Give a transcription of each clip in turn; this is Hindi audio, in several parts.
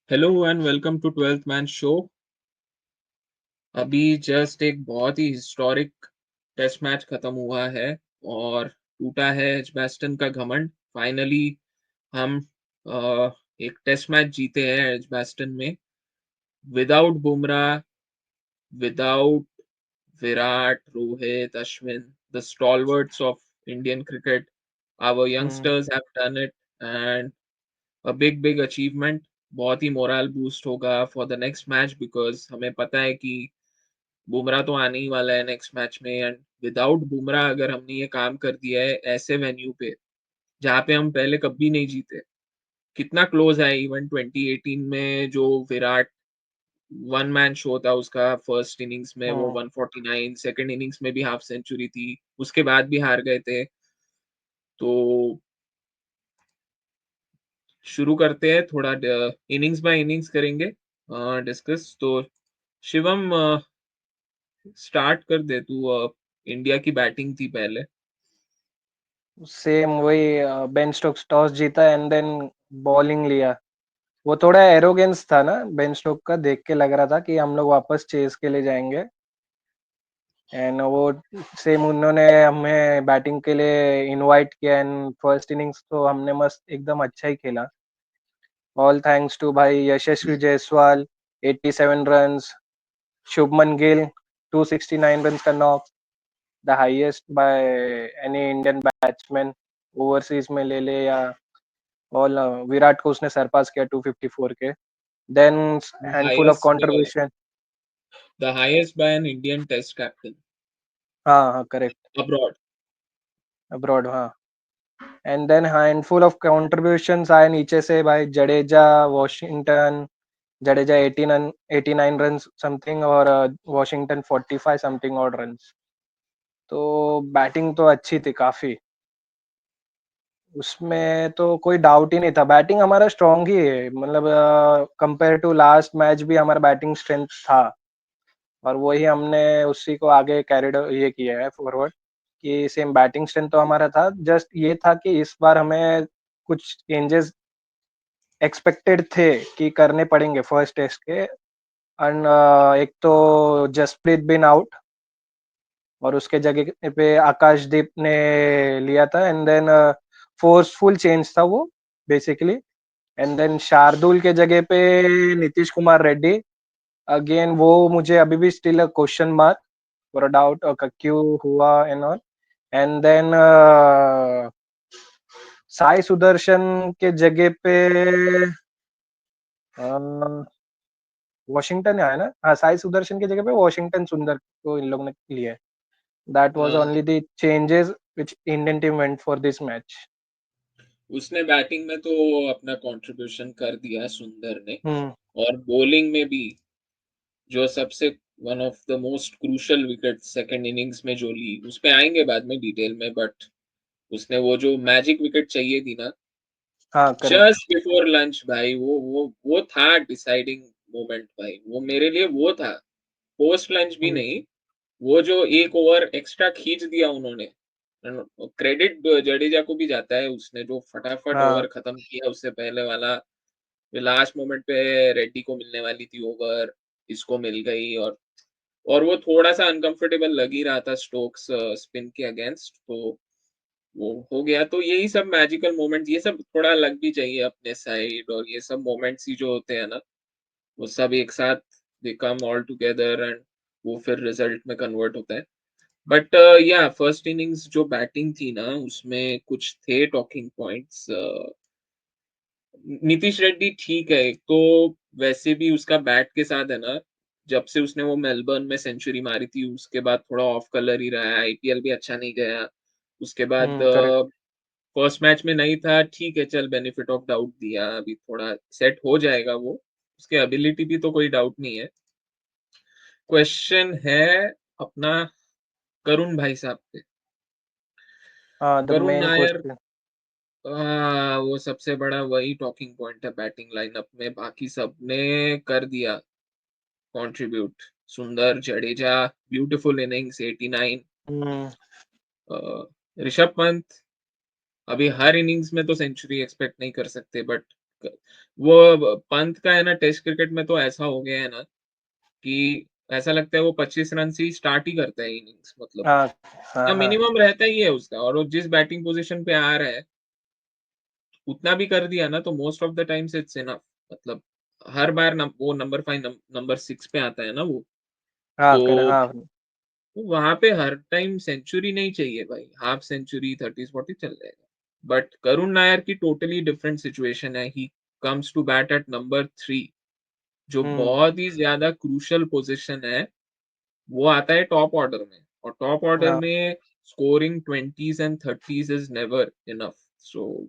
Hello and welcome to twelfth man show. अभी जस्ट एक बहुत ही हिस्टोरिक टेस्ट मैच खत्म हुआ है और टूटा है एजबैस्टन का घमंड। फाइनली हम एक टेस्ट मैच जीते हैं एजबैस्टन में without Bumrah, without Virat, Rohit, Ashwin, the stalwarts of Indian cricket. Our hmm, youngsters have done it and a big achievement. बहुत ही मोरल बूस्ट होगा for the next match because हमें पता है कि बुमराह तो आने ही वाला है नेक्स्ट मैच में एंड विदाउट बुमराह अगर हमने ये काम कर दिया है ऐसे वेन्यू पे, जहाँ पे हम पहले कभी नहीं जीते। कितना क्लोज़ है इवन 2018 में जो विराट वन मैन शो था उसका फर्स्ट इनिंग्स में वो हुँ। 149, सेकंड इनिंग्स में भी हाफ सेंचुरी थी, उसके बाद भी हार गए थे। तो शुरू करते हैं थोड़ा इनिंग्स बाय इनिंग्स करेंगे डिस्कस। तो शिवम स्टार्ट कर दे तू। इंडिया की बैटिंग थी पहले। सेम वही बेन स्टोक्स टॉस जीता एंड देन बॉलिंग लिया। वो थोड़ा एरोगेंस था ना बेन स्टोक्स का, देख के लग रहा था कि हम लोग वापस चेस के लिए जाएँगे। एंड वो सेम उन्होंने हमें बैटिंग के लिए इनवाइट किया एंड फर्स्ट इनिंग्स तो हमने मस्त एकदम अच्छा ही खेला। ऑल थैंक्स टू भाई यशस्वी जायसवाल 87 रन्स, शुभमन गिल 269 रन्स का knock, the highest by any Indian batsman overseas में ले ले या ऑल। विराट को उसने सरपास किया 254 के। Then The handful of highest contribution. the highest by an Indian test captain हाँ हाँ करेक्ट। abroad. अब्रॉड हाँ। And then handful of contributions आए नीचे से भाई Jadeja, Washington. Jadeja 89 89 run something और वॉशिंगटन 45 समथिंग और रन। तो बैटिंग तो अच्छी थी काफी। उसमें तो कोई डाउट ही नहीं था, बैटिंग हमारा स्ट्रांग ही है, मतलब कंपेयर टू लास्ट मैच भी हमारा बैटिंग स्ट्रेंथ था। और वही हमने उसी को आगे कैरिड ये किया है फॉरवर्ड कि सेम बैटिंग स्ट्रेंथ तो हमारा था, जस्ट ये था कि इस बार हमें कुछ चेंजेस एक्सपेक्टेड थे कि करने पड़ेंगे फर्स्ट टेस्ट के। एंड एक तो जसप्रीत बिन आउट और उसके जगह पे आकाशदीप ने लिया था। एंड देन फोर्सफुल चेंज था वो बेसिकली। एंड देन शार्दुल के जगह पे नीतीश कुमार रेड्डी। अगेन वो मुझे अभी भी still a question mark for a doubt क्यों हुआ and all. And then Sai Sudharsan के जगह पे वॉशिंगटन आया ना, हाँ साई सुदर्शन की जगह पे वॉशिंगटन सुंदर को इन लोगों ने लिया है। दैट वाज हाँ, only the changes which Indian team went for this match. उसने बैटिंग में तो अपना कंट्रीब्यूशन कर दिया सुंदर ने। हम्म। और बॉलिंग में भी जो सबसे one of the most crucial wicket second innings में जो ली, उस पे आएंगे बाद में डिटेल में। बट उसने वो जो मैजिक विकेट चाहिए थी ना हाँ करेक्ट। जस्ट बिफोर लंच भाई, वो था डिसाइडिंग मोमेंट भाई, वो मेरे लिए वो था। पोस्ट लंच भी हम्म। नहीं, वो जो एक ओवर एक्स्ट्रा खींच दिया उन्होंने। क्रेडिट जडेजा को भी जाता है, उसने जो फटाफट हाँ ओवर खत्म किया उससे पहले वाला। लास्ट मोमेंट पे रेड्डी को मिलने वाली थी ओवर, इसको मिल गई। और वो थोड़ा सा अनकंफर्टेबल लग ही रहा था स्टोक्स स्पिन के अगेंस्ट। तो वो हो गया। तो यही सब मैजिकल मोमेंट्स, ये सब थोड़ा लग भी चाहिए अपने साइड। और ये सब मोमेंट्स ही जो होते हैं ना, वो सब एक साथ दे कम ऑल टुगेदर एंड वो फिर रिजल्ट में कन्वर्ट होता है। बट या फर्स्ट इनिंग्स जो बैटिंग थी ना उसमें कुछ थे टॉकिंग पॉइंट्स। नीतीश रेड्डी ठीक है, एक तो वैसे भी उसका बैट के साथ है ना, जब से उसने वो मेलबर्न में सेंचुरी मारी थी उसके बाद थोड़ा ऑफ कलर ही रहा है, आईपीएल भी अच्छा नहीं गया। उसके बाद करेक्ट। फर्स्ट मैच में नहीं था, ठीक है चल बेनिफिट ऑफ डाउट दिया, अभी थोड़ा सेट हो जाएगा वो। उसके एबिलिटी भी तो कोई डाउट नहीं है। क्वेश्चन है अपना करुण भाई साहब पे। हाँ the Karun main Nair, question. वो सबसे बड़ा वही टॉकिंग पॉइंट है बैटिंग लाइनअप में, बाकी सबने कर दिया कंट्रीब्यूट। सुंदर, जडेजा, ब्यूटीफुल इनिंग्स 89। हम्म। ऋषभ पंत, अभी हर इनिंग्स में तो सेंचुरी एक्सपेक्ट नहीं कर सकते बट वो पंत का है ना टेस्ट क्रिकेट में तो ऐसा हो गया है ना कि ऐसा लगता है वो 25 रन से ही स्टार्ट ही करता है इनिंग्स मतलब हाँ, हाँ, हाँ, मिनिमम रहता ही है उसका और वो जिस बैटिंग पोजीशन पे आ रहा है उतना भी कर दिया ना तो most of the times it's enough मतलब हर बार वो नंबर 5 नंबर 6 पे आता है ना वो हाँ, तो हाँ, वहां पे हर टाइम सेंचुरी नहीं चाहिए भाई हाफ सेंचुरी 30-40 चल जाएगा बट करुण नायर की टोटली डिफरेंट सिचुएशन है he comes to bat at number 3 जो हुँ, बहुत ही ज्यादा क्रूशियल पोजीशन है वो आता है टॉप ऑर्डर में और टॉप ऑर्डर हाँ। में scoring 20s and 30s is never enough so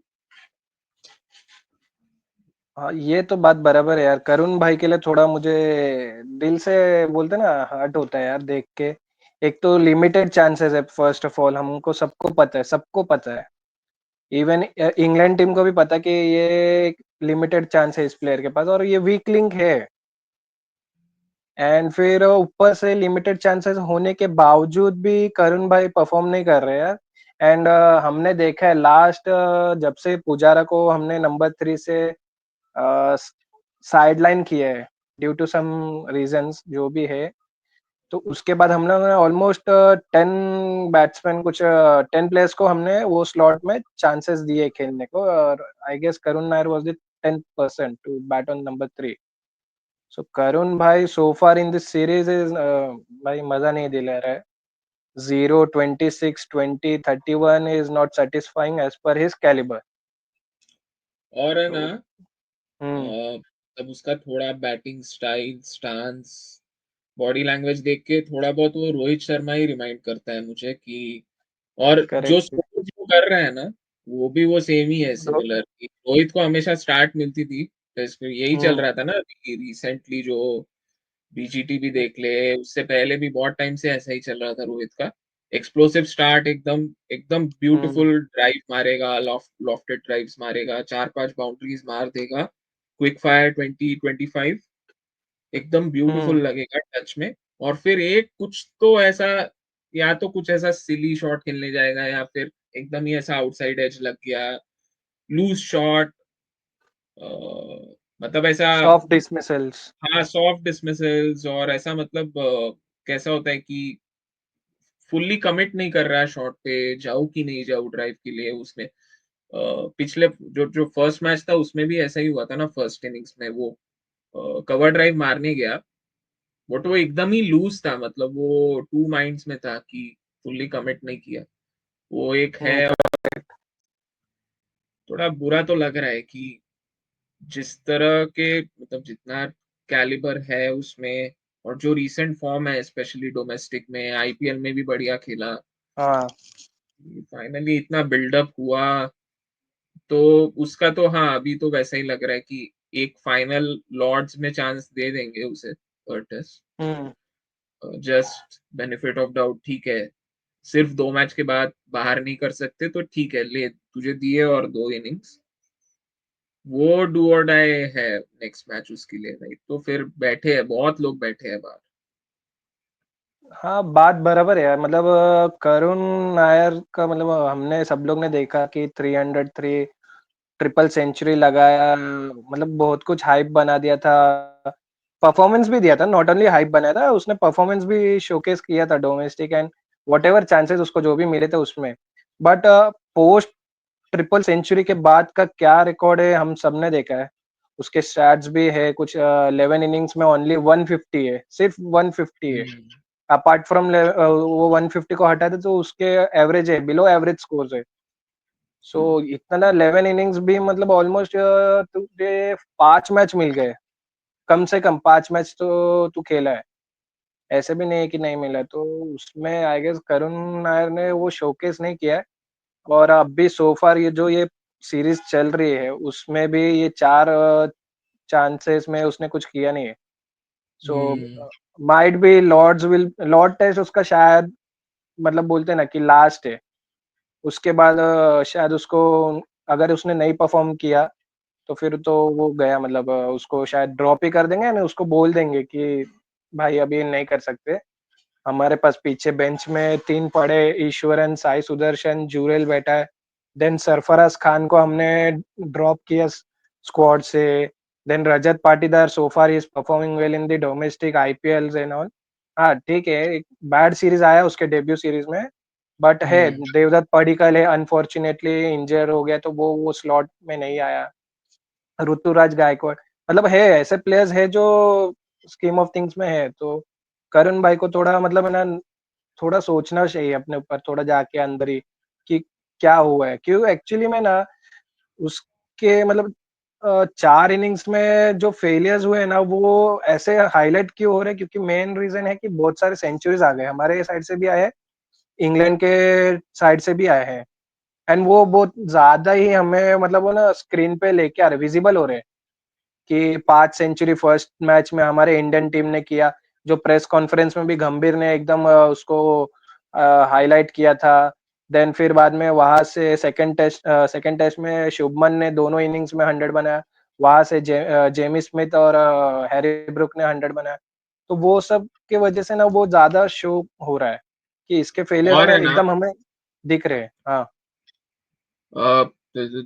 हाँ, ये तो बात बराबर है यार। करुण भाई के लिए थोड़ा मुझे दिल से बोलते हैं ना हर्ट होता है यार देख के। एक तो लिमिटेड चांसेस है फर्स्ट ऑफ ऑल हमको सबको पता है। इवन इंग्लैंड टीम को भी पता है कि ये लिमिटेड चांस है इस प्लेयर के पास और ये वीक लिंक है। एंड फिर ऊपर से लिमिटेड चांसेस होने के बावजूद भी करुण भाई परफॉर्म नहीं कर रहे यार। एंड हमने देखा है लास्ट जब से पुजारा को हमने नंबर 3 से साइडलाइन किया है ड्यू टू सम रीजंस जो भी है। तो उसके बाद हम लोगों ने ऑलमोस्ट 10 बैट्समैन कुछ 10 प्लेयर्स को हमने वो स्लॉट में चांसेस दिए खेलने को और I guess Karun Nair was the 10% to bat on number 3। So Karun भाई so far in this series is भाई मजा नहीं दिला रहा है। 0, 26, 20, 31 is not satisfying as per his caliber. और है ना तो हम्म तब उसका थोड़ा batting style stance body language देख के थोड़ा बहुत वो रोहित शर्मा ही रिमाइंड करता है मुझे कि और जो करेक्ट। स्कोर जो कर रहा है ना वो भी वो सेम ही है दो सिमिलर रोहित को हमेशा स्टार्ट मिलती थी टेस्ट में यही चल हम्म रहा था ना रिसेंटली जो बीजीटी भी देख ले उससे पहले भी बहुत टाइम से ऐसा ही चल रहा था रोहित का एक्सप्लोसिव स्टार्ट एकदम एकदम हम्म ब्यूटीफुल ड्राइव मारेगा लॉफ्टेड ड्राइव्स मारेगा 4-5 बाउंड्रीज मार देगा क्विक फायर 20-25 एकदम ब्यूटीफुल हम्म लगेगा टच में और फिर एक कुछ तो ऐसा या तो कुछ ऐसा सिली शॉट खेलने जाएगा या फिर एकदम ही ऐसा आउटसाइड एज लग गया लूज शॉट मतलब ऐसा सॉफ्ट डिसमिसल्स। हाँ सॉफ्ट डिसमिसल्स और ऐसा मतलब कैसा होता है कि फुल्ली कमिट नहीं कर रहा है शॉट पे जाऊं कि नहीं जाऊं ड्राइव के लिए उसमें पिछले जो जो फर्स्ट मैच था उसमें भी ऐसा ही हुआ था ना फर्स्ट इनिंग्स में वो कवर ड्राइव मारने गया बट वो एकदम ही लूज था मतलब वो टू माइंड्स में था कि फुल्ली कमिट नहीं किया वो एक है और करेक्ट। थोड़ा बुरा तो लग रहा है कि जिस तरह के मतलब जितना कैलिबर है उसमें और जो रीसेंट फॉर्म है स्पेशली डोमेस्टिक में आईपीएल में भी बढ़िया खेला हाँ, फाइनली इतना बिल्डअप हुआ तो उसका तो हाँ अभी तो वैसा ही लग रहा है कि एक फाइनल लॉर्ड्स में चांस दे देंगे उसे Curtis hmm just benefit of doubt ठीक है सिर्फ 2 मैच के बाद बाहर नहीं कर सकते तो ठीक है ले तुझे दिए और 2 इनिंग्स वो डू और डाई है नेक्स्ट मैच उसके लिए नहीं तो फिर बैठे हैं बहुत लोग बैठे हैं बाहर हाँ, बात बराबर है यार। मतलब करुण नायर का मतलब हमने सब लोग ने देखा कि 303 ट्रिपल सेंचुरी लगाया मतलब बहुत कुछ हाइप बना दिया था। परफॉर्मेंस भी दिया था, नॉट ओनली हाइप बनाया था, उसने परफॉर्मेंस भी शोकेस किया था डोमेस्टिक एंड व्हाटएवर चांसेस उसको जो भी मिले थे उसमें। बट पोस्ट ट्रिपल सेंचुरी के बाद का क्या रिकॉर्ड है हम सबने देखा है। उसके स्टैट्स भी है कुछ 11 इनिंग्स में ओनली 150 है, सिर्फ 150 है। हम्म अपार्ट फ्रॉम वो 150 को हटा दे तो उसके एवरेज है, बिलो एवरेज स्कोर्स है। सो हम्म इतना 11 इनिंग्स भी मतलब ऑलमोस्ट तुझे 5 मैच मिल गए, कम से कम 5 मैच तो तू खेला है। ऐसे भी नहीं है कि नहीं मिला, तो उसमें आई गेस करुण नायर ने वो शोकेस नहीं किया है। और अब भी सो फार ये सीरीज चल रही है उसमें भी ये 4 चांसेस में उसने कुछ किया नहीं है। सो हम्म माइट बी लॉर्ड टेस्ट उसका शायद मतलब बोलते हैं ना कि लास्ट है। उसके बाद शायद उसको अगर उसने नहीं परफॉर्म किया तो फिर तो वो गया मतलब उसको शायद ड्रॉप ही कर देंगे ना, उसको बोल देंगे कि भाई अभी नहीं कर सकते। हमारे पास पीछे बेंच में 3 पड़े, ईश्वरन, साई सुदर्शन, जुरेल बैठा है। देन सरफराज खान को हमने ड्रॉप किया स्क्वाड से। Then Rajat Patidar so far is performing well in the domestic IPLs and all. हाँ ठीक है, एक बैड सीरीज आया उसके डेब्यू सीरीज में, बट है हम्म। देवदत्त पडिक्कल है, अनफॉर्चुनेटली इंजर हो गया तो वो स्लॉट में नहीं आया। ऋतुराज गायकवाड़, मतलब है ऐसे प्लेयर्स है जो स्कीम ऑफ थिंग्स में है, तो करण भाई को थोड़ा मतलब है ना, थोड़ा सोचना चाहिए अपने ऊपर, थोड़ा जाके अंदर ही कि क्या हुआ है, क्यों एक्चुअली में ना उसके मतलब 4 इनिंग्स में जो फेलियर्स हुए हैं ना, वो ऐसे हाईलाइट क्यों हो रहे हैं, क्योंकि मेन रीजन है कि बहुत सारे सेंचुरीज आ गए, हमारे साइड से भी आए हैं, इंग्लैंड के साइड से भी आए हैं, एंड वो बहुत ज्यादा ही हमें मतलब वो ना स्क्रीन पे लेके आ रहे, विजिबल हो रहे हैं कि 5 सेंचुरी फर्स्ट मैच में हमारे इंडियन टीम ने किया, जो प्रेस कॉन्फ्रेंस में भी गंभीर ने एकदम उसको हाईलाइट किया था। देन फिर बाद में वहां से सेकंड टेस्ट में शुभमन ने दोनों इनिंग्स में 100 बनाया, वहां से जेमी स्मिथ और हैरी ब्रुक ने 100 बनाया, तो वो सब के वजह से ना वो ज्यादा शो हो रहा है कि इसके फेलियर्स और ना है ना, एकदम हमें दिख रहे हैं। हाँ।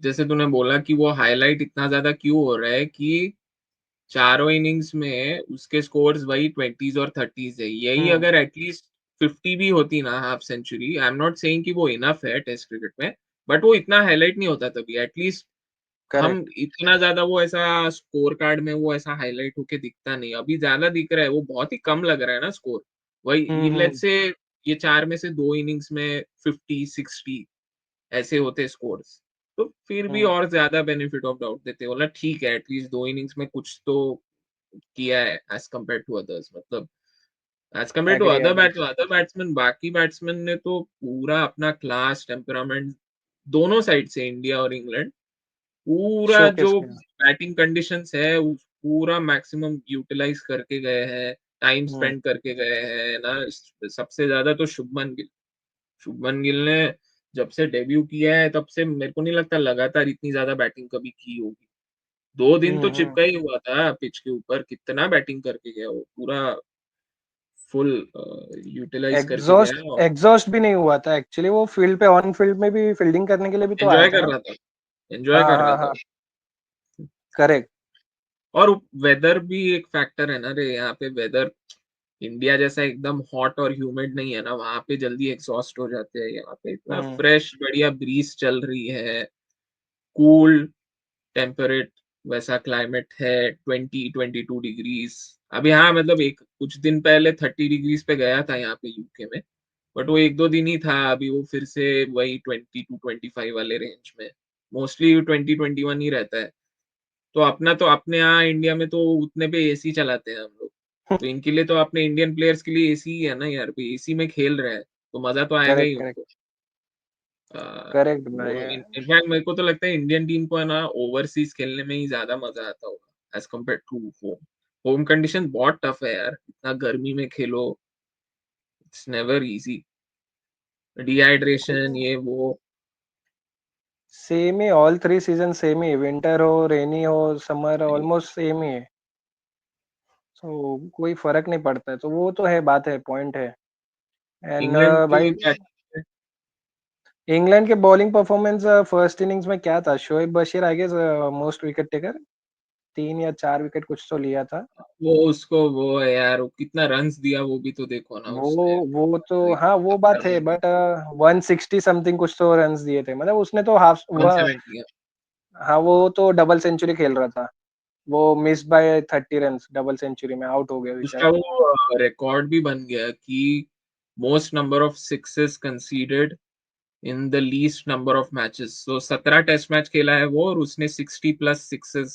जैसे तूने बोला कि वो हाईलाइट इतना ज्यादा क्यों हो रहा है कि चारों इनिंग्स में उसके स्कोर्स वही 20s और 30s है। यही हम्म। अगर एटलीस्ट 50 भी होती ना, half century, I am not saying कि वो इनफ है टेस्ट क्रिकेट में, बट वो इतना हाईलाइट नहीं होता तभी एटलीस्ट। हम करेक्ट। इतना ज्यादा वो ऐसा स्कोर कार्ड में वो ऐसा हाईलाइट होके दिखता नहीं, अभी ज्यादा दिख रहा है, वो बहुत ही कम लग रहा है ना स्कोर। वही लेट्स हम्म। से ये चार में से दो इनिंग्स में 50 60 ऐसे होते स्कोर्स, तो फिर भी हम्म। और ज्यादा बेनिफिट ऑफ डाउट देते, बोला ठीक है एटलीस्ट दो इनिंग्स में कुछ तो किया है एज कम्पेयर टू अदर्स, मतलब as compared to agree agree. Other batsman, बाकी बैट्समैन ने तो पूरा अपना क्लास टेम्परामेंट दोनों साइड से, इंडिया और इंग्लैंड, पूरा शोकेस जो किया। बैटिंग कंडीशंस है पूरा मैक्सिमम यूटिलाइज करके गए हैं, टाइम हुँ, स्पेंड करके गए हैं ना। सबसे ज्यादा तो शुभमन गिल ने जब से डेब्यू किया है तब से मेरे को नहीं लगता लगातार इतनी ज्यादा बैटिंग कभी की होगी। 2 दिन हुँ, तो हुँ। चिपका ही हुआ था पिच के ऊपर, कितना बैटिंग करके गया वो, पूरा फुल यूटिलाइज करके एग्ज़ॉस्ट गया और एग्ज़ॉस्ट भी नहीं हुआ था एक्चुअली, वो फील्ड पे ऑन फील्ड में भी फील्डिंग करने के लिए भी तो आया एंजॉय था कर ना? रहा था, एंजॉय हाँ, कर रहा हाँ, था। हाँ, करेक्ट। और वेदर भी एक फैक्टर है ना रे, यहाँ पे वेदर इंडिया जैसा एकदम हॉट और ह्यूमिड नहीं है ना, वहां पे जल्दी एग्जॉस्ट हो जाते हैं, यहाँ पे इतना हुँ, फ्रेश बढ़िया ब्रीज चल रही है, कूल टेम्परेट वैसा क्लाइमेट है, 20 22 डिग्रीज। अभी हाँ मतलब एक कुछ दिन पहले 30 डिग्रीज पे गया था यहाँ पे यूके में, बट वो एक दो दिन ही था, अभी वो फिर से वही 22 25 वाले रेंज में, मोस्टली 20 21 ही रहता है। तो अपना तो अपने यहाँ इंडिया में तो उतने पे एसी चलाते हैं हम लोग, तो इनके लिए तो अपने इंडियन प्लेयर्स के लिए एसी ही है ना यार, एसी में खेल रहे हैं तो मजा तो आएगा ही करेक्ट, उनको। करेक्ट, करेक्ट भाई। वो इनफैक्ट मेरे को तो लगता है इंडियन टीम को है ना ओवरसीज खेलने में ही ज्यादा मजा आता होगा as compared to home. Home condition बहुत टफ है यार, इतना गर्मी में खेलो, इट्स नेवर इजी, डिहाइड्रेशन ये वो। सेम ही ऑल 3 सीज़न सेम ही, विंटर हो, रेनी हो, समर ऑलमोस्ट सेम ही है। सो कोई फ़र्क नहीं पड़ता है, तो वो तो है, बात है, पॉइंट है। एंड इंग्लैंड भाई के बैट इंग्लैंड के बॉलिंग परफॉर्मेंस फर्स्ट इनिंग्स में क्या था? Shoaib Bashir I guess most wicket taker, 3 या 4 विकेट कुछ तो लिया था। वो उसको वो है यार, वो कितना रन्स दिया वो भी तो देखो ना वो उसने, वो तो हाँ, वो बात है, बट 160 समथिंग कुछ तो रन्स दिए थे, मतलब उसने तो हाफ वन वह, सेवेंटी हाँ, वो तो डबल सेंचुरी खेल रहा था। वो miss by 30 runs, double century में आउट हो गया उसका बेचारा। वो रिकॉर्ड भी बन गया कि most number of sixes considered in the least number of matches, so 17 test match खेला है वो और उसने 60 प्लस सिक्सेस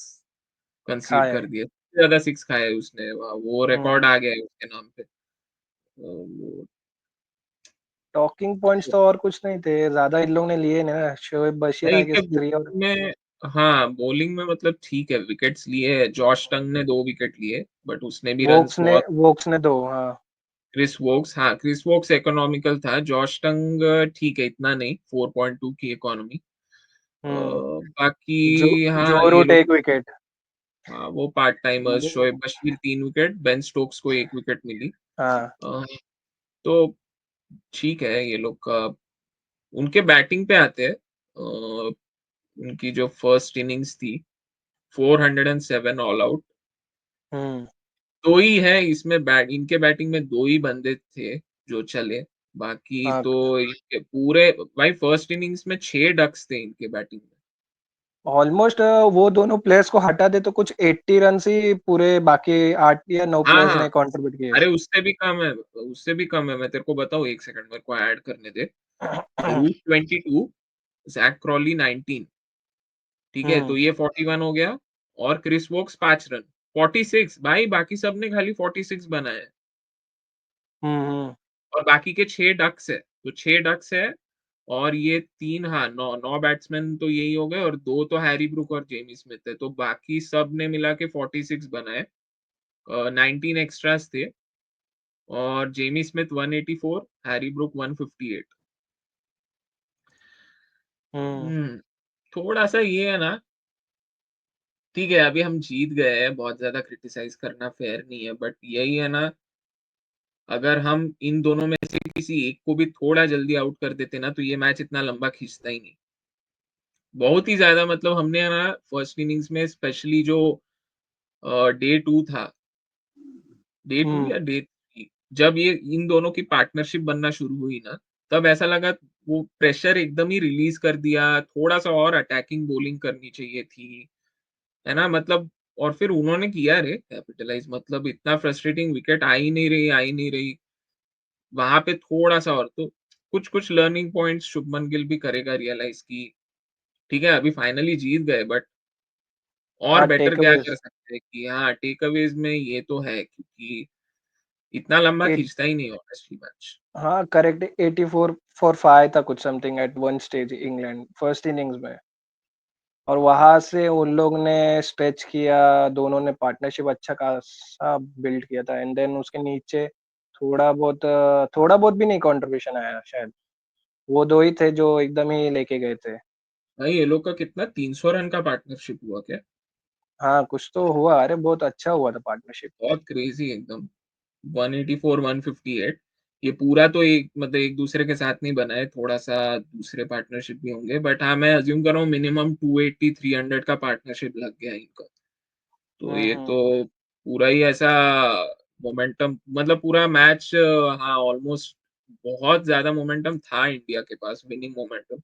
कंसीड खाया कर है। दिए, सबसे ज्यादा सिक्स खाए उसने, वो रिकॉर्ड हुँ। आ गया है उसके नाम पे। वो- टॉकिंग पॉइंट्स तो और कुछ नहीं थे, ज़्यादा इन लोगों ने लिए नहीं ना, शोएब बशीर नहीं आई इनके गेस 3 और bowling में, हाँ बॉलिंग में मतलब ठीक है, विकेट्स लिए, जॉश टंग ने 2 विकेट लिए बट उसने भी रन्स बहुत। वोक्स ने 2, हाँ। क्रिस वोक्स इकोनॉमिकल था, जॉश टंग ठीक है इतना नहीं, 4.2 की इकोनॉमी। हुँ। बाकी जो हाँ जो ये रूट लोग, 1 विकेट। हाँ वो पार्ट टाइमर्स, वो Shoaib Bashir 3 wicket, Ben Stokes को 1 विकेट मिली। हाँ। अ, तो ठीक है ये लोग का। उनके बैटिंग पे आते हैं, उनकी जो फर्स्ट इनिंग्स थी 407 ऑल आउट। हम्म। 2 ही है इसमें इनके बैटिंग में 2 ही बंदे थे जो चले, बाकी हाँ, तो इनके पूरे भाई फर्स्ट इनिंग्स में 6 डक्स थे इनके बैटिंग में। ऑलमोस्ट वो दोनों प्लेयर्स को हटा दे तो कुछ 80 रन ही पूरे बाकी 8 या 9 हाँ, प्लेयर्स हाँ। ने कंट्रीब्यूट किए। अरे उससे भी कम है, मैं तेरे को बताऊँ 1 सेकंड मेरे को ऐड करने दे। रूट 22, ज़ैक क्रॉली 19, ठीक है? हम्म, तो ये 41 हो गया और क्रिस वोक्स 5 रन, 46 भाई बाकी सब ने खाली 46 बनाए हैं हम्म, और बाकी के 6 डक्स है। तो 6 डक्स है और ये 3 हाँ, 9 बैट्समैन तो यही हो गए और 2 तो हैरी ब्रूक और जेमी स्मिथ है, तो बाकी सब ने मिला के 46 बनाए। 19 एक्स्ट्रास थे और जेमी स्मिथ 184, हैरी ब्रूक 158। हम्म। थोड़ा-सा ये है ना, ठीक है, अभी हम जीत गए हैं, बहुत ज़्यादा क्रिटिसाइज़ करना फेयर नहीं है, बट यही है ना, अगर हम इन दोनों में से किसी एक को भी थोड़ा जल्दी आउट कर देते ना, तो ये मैच इतना लंबा खींचता ही नहीं। बहुत ही ज़्यादा मतलब हमने है ना फर्स्ट इनिंग्स में स्पेशली जो डे 2 था, डे 2 हम्म। या डे 3, जब ये इन दोनों की पार्टनरशिप बनना शुरू हुई ना, तब ऐसा लगा वो प्रेशर एकदम ही रिलीज़ कर दिया, थोड़ा-सा और अटैकिंग बॉलिंग करनी चाहिए थी, है ना? मतलब और फिर उन्होंने किया रे कैपिटलाइज़, मतलब इतना फ्रस्ट्रेटिंग विकेट आ ही नहीं रही। वहाँ पे थोड़ा-सा और तो कुछ-कुछ लर्निंग पॉइंट्स शुभमन गिल भी करेगा रियलाइज़ कि ठीक है, अभी फाइनली जीत गए बट और हाँ, बेटर क्या टेकअवेज़ कर सकते हैं कि हाँ, टेकअवेज़ में ये तो है क्योंकि इतना लंबा एट खींचता ही नहीं ऑनेस्टली मैच। हाँ, करेक्ट 84 फॉर 5 था कुछ something at one stage England first innings में। और वहाँ से उन लोग ने स्ट्रेच किया, दोनों ने पार्टनरशिप अच्छा खासा बिल्ड किया था एंड देन उसके नीचे थोड़ा बहुत भी नहीं कंट्रीब्यूशन आया शायद। वो 2 ही थे जो एकदम ही लेके गए थे। भाई ये लोग का कितना 300 रन का पार्टनरशिप हुआ क्या? हाँ, कुछ तो हुआ, अरे बहुत अच्छा हुआ था पार्टनरशिप। बहुत क्रेज़ी एकदम। 184, 158 ये पूरा तो एक मतलब एक-दूसरे के साथ नहीं बना है, थोड़ा-सा दूसरे पार्टनरशिप भी होंगे बट हाँ, मैं अज़्यूम कर रहा हूँ मिनिमम 280, 300 का पार्टनरशिप लग गया है इनका। तो हुँ, ये हुँ। तो पूरा ही ऐसा मोमेंटम मतलब पूरा मैच हाँ, ऑलमोस्ट बहुत ज़्यादा मोमेंटम था इंडिया के पास, winning momentum.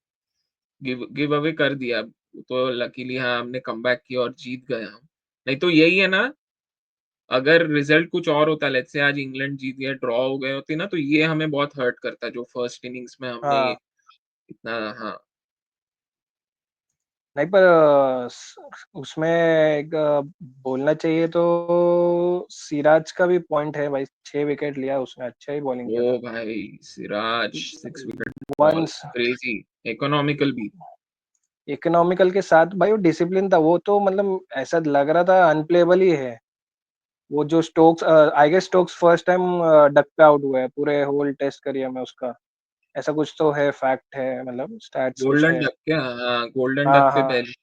Give give away कर दिया। तो लकीली हाँ, हमने कमबैक किया और जीत गए हम। नहीं तो यही है ना, अगर रिज़ल्ट कुछ और होता लेट्स से आज इंग्लैंड जीत गया, ड्रॉ हो गए होते ना, तो ये हमें बहुत हर्ट करता जो फर्स्ट इनिंग्स में हमने हाँ, इतना हाँ, नहीं पर उसमें एक बोलना चाहिए तो सिराज का भी पॉइंट है भाई, 6 विकेट लिया उसने, अच्छा ही बॉलिंग किया ओ था। भाई Siraj 6 wicket ball once crazy, economical भी। इकोनॉमिकल के साथ भाई वो डिसिप्लिन था, वो तो मतलब ऐसा लग रहा था अनप्लेएबल ही है। वो जो Stokes I guess Stokes first time duck पे आउट हुआ है पूरे होल टेस्ट करियर में उसका। ऐसा कुछ तो है, फैक्ट है, मतलब स्टैट्स कुछ गोल्डन है। डक क्या? हाँ, गोल्डन डक हाँ, पे हाँ, पहली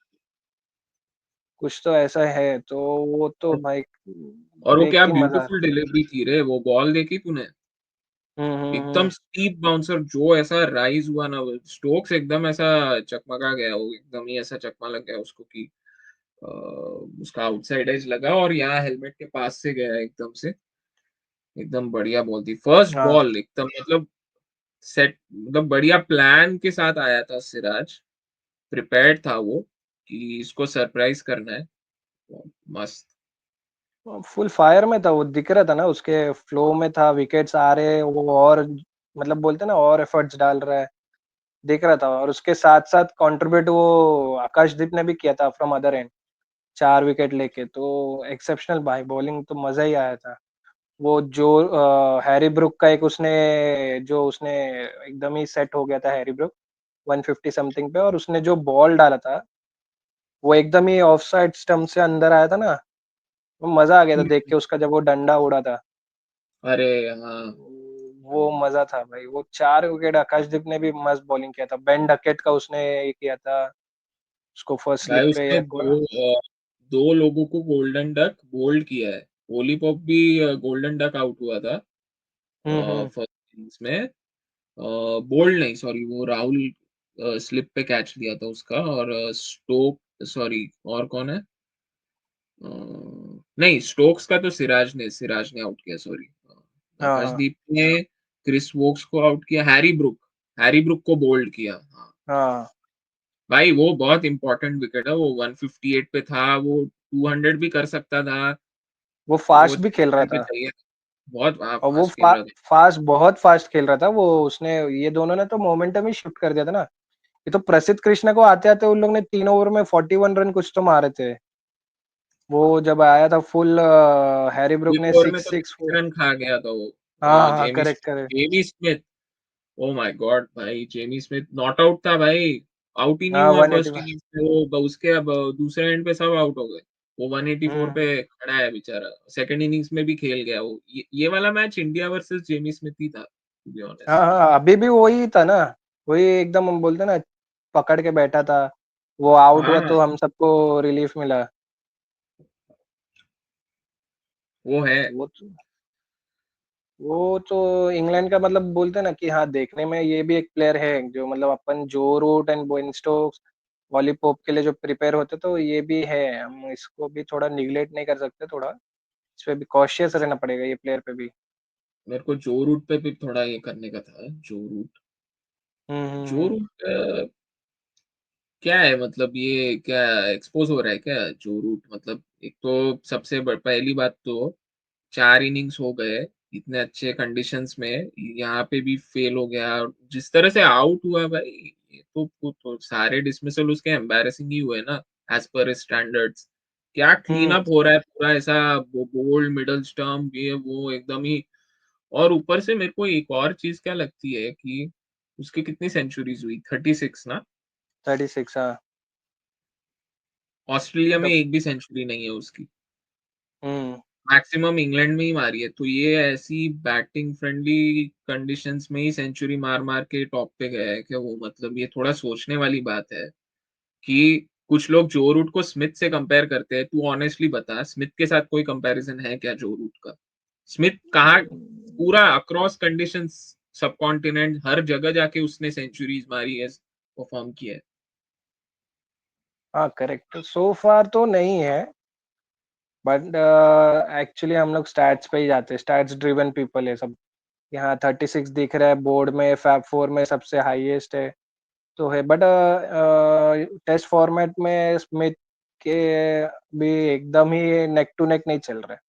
कुछ तो ऐसा है, तो वो तो भाई और वो देख क्या के मज़ा ब्यूटीफुल डिलीवरी थी रे, वो बॉल देखी तूने? हुँ, हुँ, एकदम हुँ। स्टीप बाउंसर जो ऐसा राइज़ हुआ ना, वो स्टोक्स एकदम ऐसा चकमका गया, वो एकदम ही ऐसा चकमा लग गया उसको कि अ, उसका आउटसाइड एज लगा और यहाँ हेलमेट के पास से गया एकदम से, एकदम बढ़िया बॉल थी। फर्स्ट हाँ, बॉल एकदम मतलब सेट मतलब बढ़िया प्लान के साथ आया था सिराज, प्रिपेयर्ड था वो कि इसको सरप्राइज़ करना है। मस्त। फुल फायर में था वो, दिख रहा था ना उसके फ्लो में था, विकेट्स आ रहे, वो और मतलब बोलते हैं ना और एफर्ट्स डाल रहा है, दिख रहा था और उसके साथ-साथ कंट्रीब्यूट वो आकाशदीप ने भी किया था फ्रॉम अदर एंड, 4 विकेट लेके, तो एक्सेप्शनल भाई बॉलिंग तो मज़ा ही आया था। वो जो हैरी ब्रूक का एक उसने एकदम ही सेट हो गया था हैरी ब्रूक, 150 समथिंग पे और उसने जो बॉल डाला था, वो एकदम ही ऑफसाइड स्टंप से अंदर आया था ना, वो मज़ा आ गया था देख के उसका जब वो डंडा उड़ा था। अरे हाँ, वो मज़ा था भाई, वो 4 विकेट आकाशदीप ने भी मस्त बॉलिंग किया था। बेन डकेट का उसने ये किया था, उसको फर्स्ट स्लिप भाई पे उसने 2 लोगों को गोल्डन डक बोल्ड किया है। ओली पॉप भी गोल्डन डक आउट हुआ था हुँ, हुँ। फर्स्ट इनिंग्स में। बोल्ड नहीं सॉरी वो राहुल स्लिप पे कैच लिया था उसका और स्टोक सॉरी और कौन है? नहीं, स्टोक्स का तो सिराज ने आउट किया, सॉरी। हाँ, हाँ, आकाशदीप ने क्रिस वोक्स को आउट किया, हैरी ब्रुक को बोल्ड किया। हाँ, हाँ। भाई वो बहुत इंपॉर्टेंट विकेट है, वो 158 पे था, वो 200 भी कर सकता था। वो वो फ़ास्ट भी खेल रहा पे था चाहिए, बहुत और वो फास्ट खेल रहा था। बहुत फ़ास्ट खेल रहा था वो। उसने ये दोनों ने तो मोमेंटम ही शिफ्ट कर दिया था ना। ये तो प्रसिद्ध कृष्णा को आते-आते उन लोग ने 3 ओवर में 41 रन कुछ तो मारे थे। वो जब आया था फुल हैरी ब्रूक एक ने ओवर में तो 6-6 6 रन खा गया था वो। हाँ, हाँ, Jamie correct, correct. Jamie Smith, oh my God भाई, जेमी स्मिथ नॉट आउट था भाई, आउट ही नहीं हाँ, हुआ 180 फर्स्ट इनिंग्स में, वो उसके अब दूसरे एंड पे सब आउट हो गए। वो 184 हुँ। पे खड़ा है बेचारा, सेकंड इनिंग्स में भी खेल गया वो। ये वाला match India versus Jamie Smith ही था, टू बी हाँ, ऑनेस्ट। हाँ, अभी भी वही था ना। वही एकदम हम बोलते हैं ना, पकड़ के बैठा था। वो आउट हुआ हाँ, तो हम सबको रिलीफ मिला। वो है। वो तो इंग्लैंड का मतलब बोलते हैं ना कि हाँ, देखने में ये भी एक प्लेयर है जो मतलब अपन Joe Root and Ben Stokes, Ollie Pope के लिए जो प्रिपेयर होते तो ये भी है। हम इसको भी थोड़ा निग्लेक्ट नहीं कर सकते थोड़ा। इस पे भी कॉशियस रहना पड़ेगा ये प्लेयर पे भी। मेरे को जो रूट पे भी थोड़ा ये करने का था, हुँ, हुँ, जो हुँ। रूट क्या है, मतलब ये क्या एक्सपोज हो रहा है क्या जो रूट, मतलब एक तो सबसे पहली बात तो 4 इनिंग्स हो गए इतने अच्छे कंडीशंस में, यहाँ पे भी फेल हो गया, और जिस तरह से आउट हुआ भाई, ये तो सारे डिसमिसल उसके एम्बैरेसिंग ही हुए ना, एज पर स्टैंडर्ड्स। क्या क्लीन हुँ, अप हो रहा है पूरा, ऐसा बोल्ड मिडल स्टम्प ये वो एकदम ही। और ऊपर से मेरे को एक और चीज क्या लगती है कि उसकी कितनी सेंचुरीज हुई, 36 ना। 36 हाँ। ऑस्ट्रेलिया में मतलब एक भी सेंचुरी नहीं है उसकी, हुँ, मैक्सिमम इंग्लैंड में ही मारी है। तो ये ऐसी बैटिंग फ्रेंडली कंडीशंस में ही सेंचुरी मार मार के टॉप पे गया है क्या वो, मतलब ये थोड़ा सोचने वाली बात है कि कुछ लोग जो रूट को स्मिथ से कंपेयर करते हैं। तू ऑनेस्टली बता, स्मिथ के साथ कोई कंपैरिजन है क्या जो रूट का? स्मिथ कहाँ, पूरा अक्रॉस कंडीशंस, सब कॉन्टिनेंट हर जगह जाके उसने सेंचुरीज मारी है, परफॉर्म किया है। हाँ, करेक्ट। सो फार तो नहीं है, बट एक्चुअली हम लोग स्टैट्स पे ही जाते हैं, स्टैट्स ड्रिवन पीपल है सब। यहाँ 36 दिख रहा है बोर्ड में, फैब 4 में सबसे हाईएस्ट है, तो है। बट टेस्ट फॉर्मेट में स्मिथ के भी एकदम ही नेक टू नेक नहीं चल रहा है।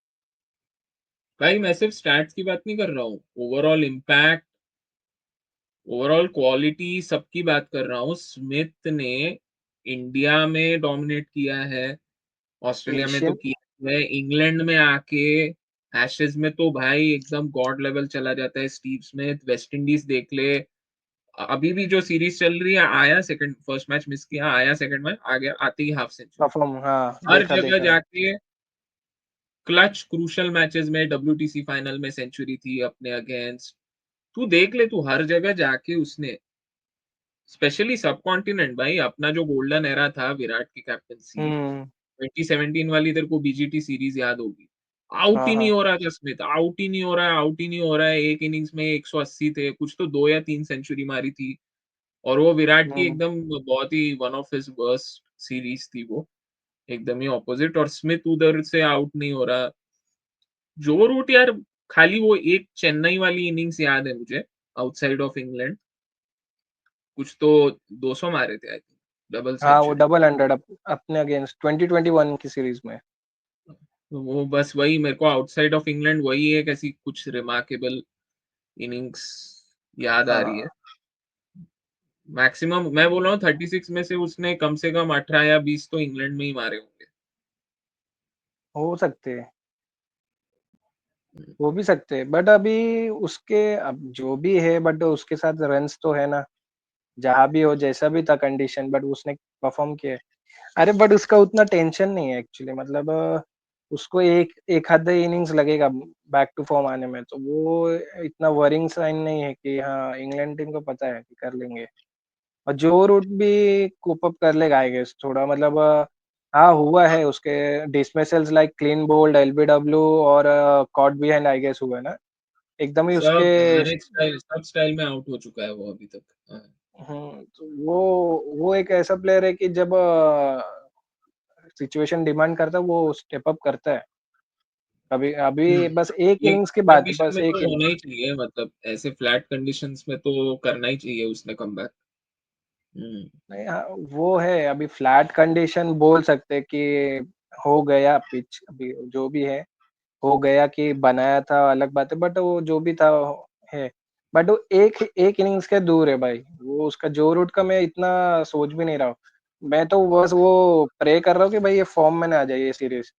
भाई मैं सिर्फ स्टैट्स की बात नहीं कर रहा हूँ, ओवरऑल इम्पैक्ट, ओवरऑल क्वालिटी सबकी बात कर रहा हूँ। स्मिथ ने इंडिया में डोमिनेट किया है, ऑस्ट्रेलिया में तो एशियन किया है, इंग्लैंड में आके एशेज में तो भाई एकदम गॉड लेवल चला जाता है स्टीव स्मिथ। वेस्ट इंडीज देख ले, अभी भी जो सीरीज चल रही है, आया सेकंड, फर्स्ट मैच मिस किया, आया सेकंड मैच आ गया, आते ही हाफ सेंचुरी। परफॉर्म, हाँ, हर देखा, जगह देखा। जाके क्लच क्रूशल मैचेस में, डब्ल्यूटीसी फाइनल में सेंचुरी थी अपने अगेंस्ट। तू देख ले, तू हर जगह जाके उसने, स्पेशली सब कॉन्टिनेंट भाई, अपना जो गोल्डन एरा था विराट की कैप्टनसी, हुँ, 2017 वाली, तेरे को बीजीटी सीरीज याद होगी। आउट हाँ, ही नहीं हाँ। हो रहा था स्मिथ, आउट ही नहीं हो रहा है, आउट ही नहीं हो रहा है। एक इनिंग्स में 180 थे कुछ, तो 2 या 3 सेंचुरी मारी थी। और वो विराट की हुँ, एकदम बहुत ही one of his worst series थी वो, एकदम ही ऑपोजिट। और स्मिथ उधर से आउट नहीं हो रहा। जो रूट यार, खाली वो एक चेन्नई वाली इनिंग्स याद है मुझे, आउटसाइड ऑफ इंग्लैंड, कुछ तो 200 मारे थे आई थिंक, डबल हाँ, वो सेंचुरी। डबल 100 अपने अगेंस्ट 2021 की सीरीज़ में। तो वो बस वही मेरे को आउटसाइड ऑफ इंग्लैंड वही एक ऐसी कुछ रिमार्केबल इनिंग्स याद आ रही है। हाँ, मैक्सिमम मैं बोल रहा हूँ 36 में से उसने कम से कम 18 या 20 तो इंग्लैंड में ही मारे होंगे। हो सकते हैं, हो भी सकते हैं, बट अभी उसके अब जो भी है बट उसके साथ रन्स तो है ना, जहाँ भी हो, जैसा भी था कंडीशन बट उसने परफ़ॉर्म किया है। अरे बट उसका उतना टेंशन नहीं है एक्चुअली, मतलब उसको एक एक आधा इनिंग्स लगेगा बैक टू फॉर्म आने में, तो वो इतना वरिंग साइन नहीं है कि हाँ, इंग्लैंड टीम को पता है कि कर लेंगे। और जो रूट भी कोप अप कर लेगा आई गेस थोड़ा, मतलब हाँ, हुआ है उसके dismissals like clean bowled, LBW और कॉट बिहाइंड आई गेस हुआ है ना? एकदम ही उसके सब हर एक स्टाइल, सब स्टाइल में आउट हो चुका है वो अभी तक। हाँ। तो वो एक ऐसा प्लेयर है कि जब सिचुएशन डिमांड करता है वो स्टेप अप करता है। अभी हुँ। अभी बस एक ये इनिंग्स की बात है, कंडीशन बस में एक तो इनिंग। होना ही चाहिए, मतलब ऐसे फ्लैट कंडीशंस में तो करना ही चाहिए उसने कमबैक। हुँ। नहीं, हाँ, वो है अभी फ्लैट कंडीशन बोल सकते हैं कि हो गया पिच अभी जो भी है, हो गया कि बनाया था अलग बात है, बट वो जो भी था है। बट वो एक एक इनिंग्स के दूर है भाई, वो उसका जो रूट का मैं इतना सोच भी नहीं रहा हूँ। मैं तो बस वो प्रे कर रहा हूँ कि भाई ये फॉर्म में ना आ जाए ये सीरीज़,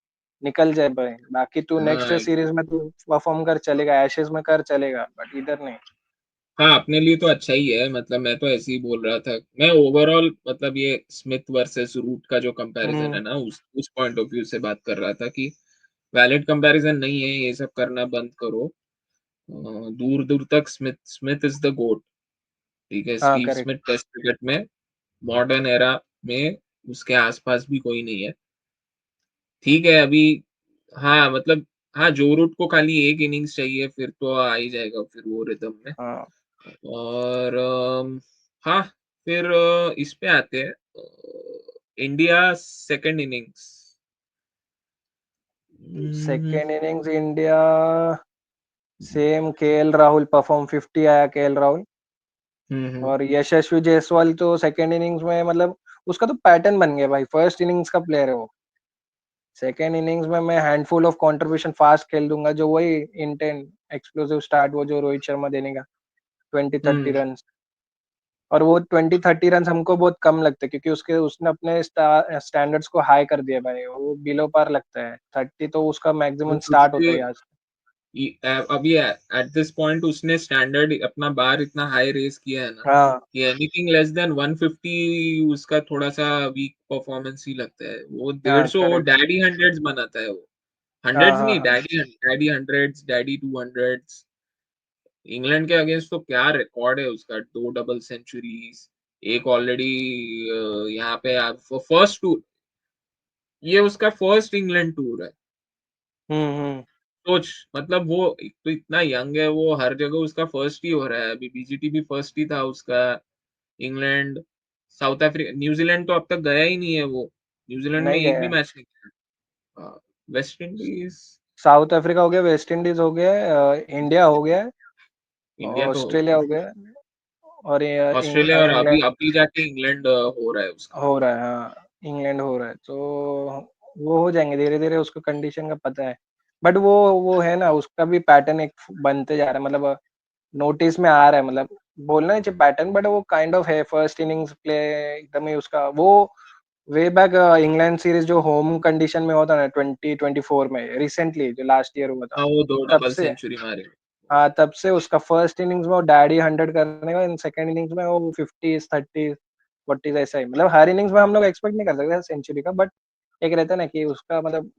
निकल जाए भाई। बाकी तू नेक्स्ट हाँ, सीरीज़ में तू परफ़ॉर्म कर चलेगा, एशेज़ में कर चलेगा, बट इधर नहीं। हाँ, अपने लिए तो अच्छा ही है, मतलब मैं तो ऐसे ही बोल रहा था। मैं ओवरऑल मतलब ये स्मिथ वर्सेस रूट का जो कंपैरिज़न हुँ, है ना, उस पॉइंट ऑफ व्यू से बात कर रहा था कि वैलिड कंपैरिज़न नहीं है, ये सब करना बंद करो। दूर-दूर तक Smith Smith is the GOAT, ठीक है? हाँ, Steve correct. Smith test cricket में मॉडर्न एरा में उसके आस-पास भी कोई नहीं है। ठीक है, अभी हाँ, मतलब हाँ, जो रूट को खाली 1 इनिंग्स चाहिए, फिर तो आ ही जाएगा फिर वो रिदम में। हाँ, और हाँ, फिर इस पे आते हैं इंडिया सेकंड इनिंग्स। हुँ, second innings India same KL Rahul perform 50 आया केएल राहुल। हुँ, हुँ, और यशस्वी जायसवाल तो सेकंड इनिंग्स में मतलब उसका तो पैटर्न बन गया भाई, फर्स्ट इनिंग्स का प्लेयर है वो। सेकंड इनिंग्स में मैं हैंडफुल ऑफ कंट्रीब्यूशन फास्ट खेल दूँगा, जो वही इंटेंट एक्सप्लोसिव स्टार्ट वो जो रोहित शर्मा देने का 20-30 हुँ। रन्स। और वो 20-30 रन्स हमको बहुत कम लगते हैं क्योंकि उसके उसने अपने स्टैंडर्ड्स को हाई कर दिया भाई, वो बिलो पार लगता है। 30 तो उसका मैक्सिमम स्टार्ट होता उसके है यहाँ से। अभी एट दिस पॉइंट उसने स्टैंडर्ड अपना बार इतना हाई रेज़ किया है ना, हाँ, कि एनीथिंग लेस देन 150 उसका थोड़ा-सा वीक परफॉर्मेंस ही लगता है। वो हाँ, 150 वो करेक्ट। डैडी हंड्रेड्स बनाता है वो। हाँ, हंड्रेड्स हाँ, नहीं, हाँ। Daddy hundreds, daddy 200s। England के अगेंस्ट तो क्या रिकॉर्ड है उसका, 2 डबल सेंचुरीज़, एक ऑलरेडी यहाँ पे फर्स्ट टूर, ये उसका फर्स्ट इंग्लैंड टूर है। हुँ, हुँ। सोच, मतलब वो एक तो इतना यंग है, वो हर जगह उसका फर्स्ट ही हो रहा है। अभी बीजीटी भी फर्स्ट ही था उसका, इंग्लैंड, साउथ अफ्रीका, न्यूज़ीलैंड तो अब तक गया ही नहीं है वो। न्यूज़ीलैंड में नहीं एक भी गया। मैच नहीं खेला। वेस्ट इंडीज़, साउथ अफ्रीका हो गया, वेस्ट इंडीज़ हो गया इंडिया हो गया है, इंडिया तो हो ऑस्ट्रेलिया गया। हो गया है और ये ऑस्ट्रेलिया और अभी इंग्लैंड अभी जाके इंग्लैंड हो रहा है उसका। हो रहा है, हाँ, इंग्लैंड हो रहा है। तो वो हो जाएँगे धीरे-धीरे उसको कंडीशन का पता है। बट वो है ना उसका भी पैटर्न एक बनते जा रहा है मतलब नोटिस में आ रहा है मतलब बोलना नहीं चाहिए पैटर्न बट वो काइंड ऑफ है फर्स्ट इनिंग्स प्ले एकदम ही उसका वो वे बैक इंग्लैंड सीरीज़ जो होम कंडीशन में होता है ना 2024 में रिसेंटली जो लास्ट ईयर हुआ था, हाँ, वो 2 तब डबल से सेंचुरी मारे। हाँ, तब से उसका फर्स्ट इनिंग्स में वो डैडी 100 करने का इन सेकंड इनिंग्स में वो 50s, 30s, 40s ऐसा ही मतलब हर इनिंग्स में हम लोग एक्सपेक्ट नहीं कर सकते सेंचुरी का बट एक रहता है ना कि उसका मतलब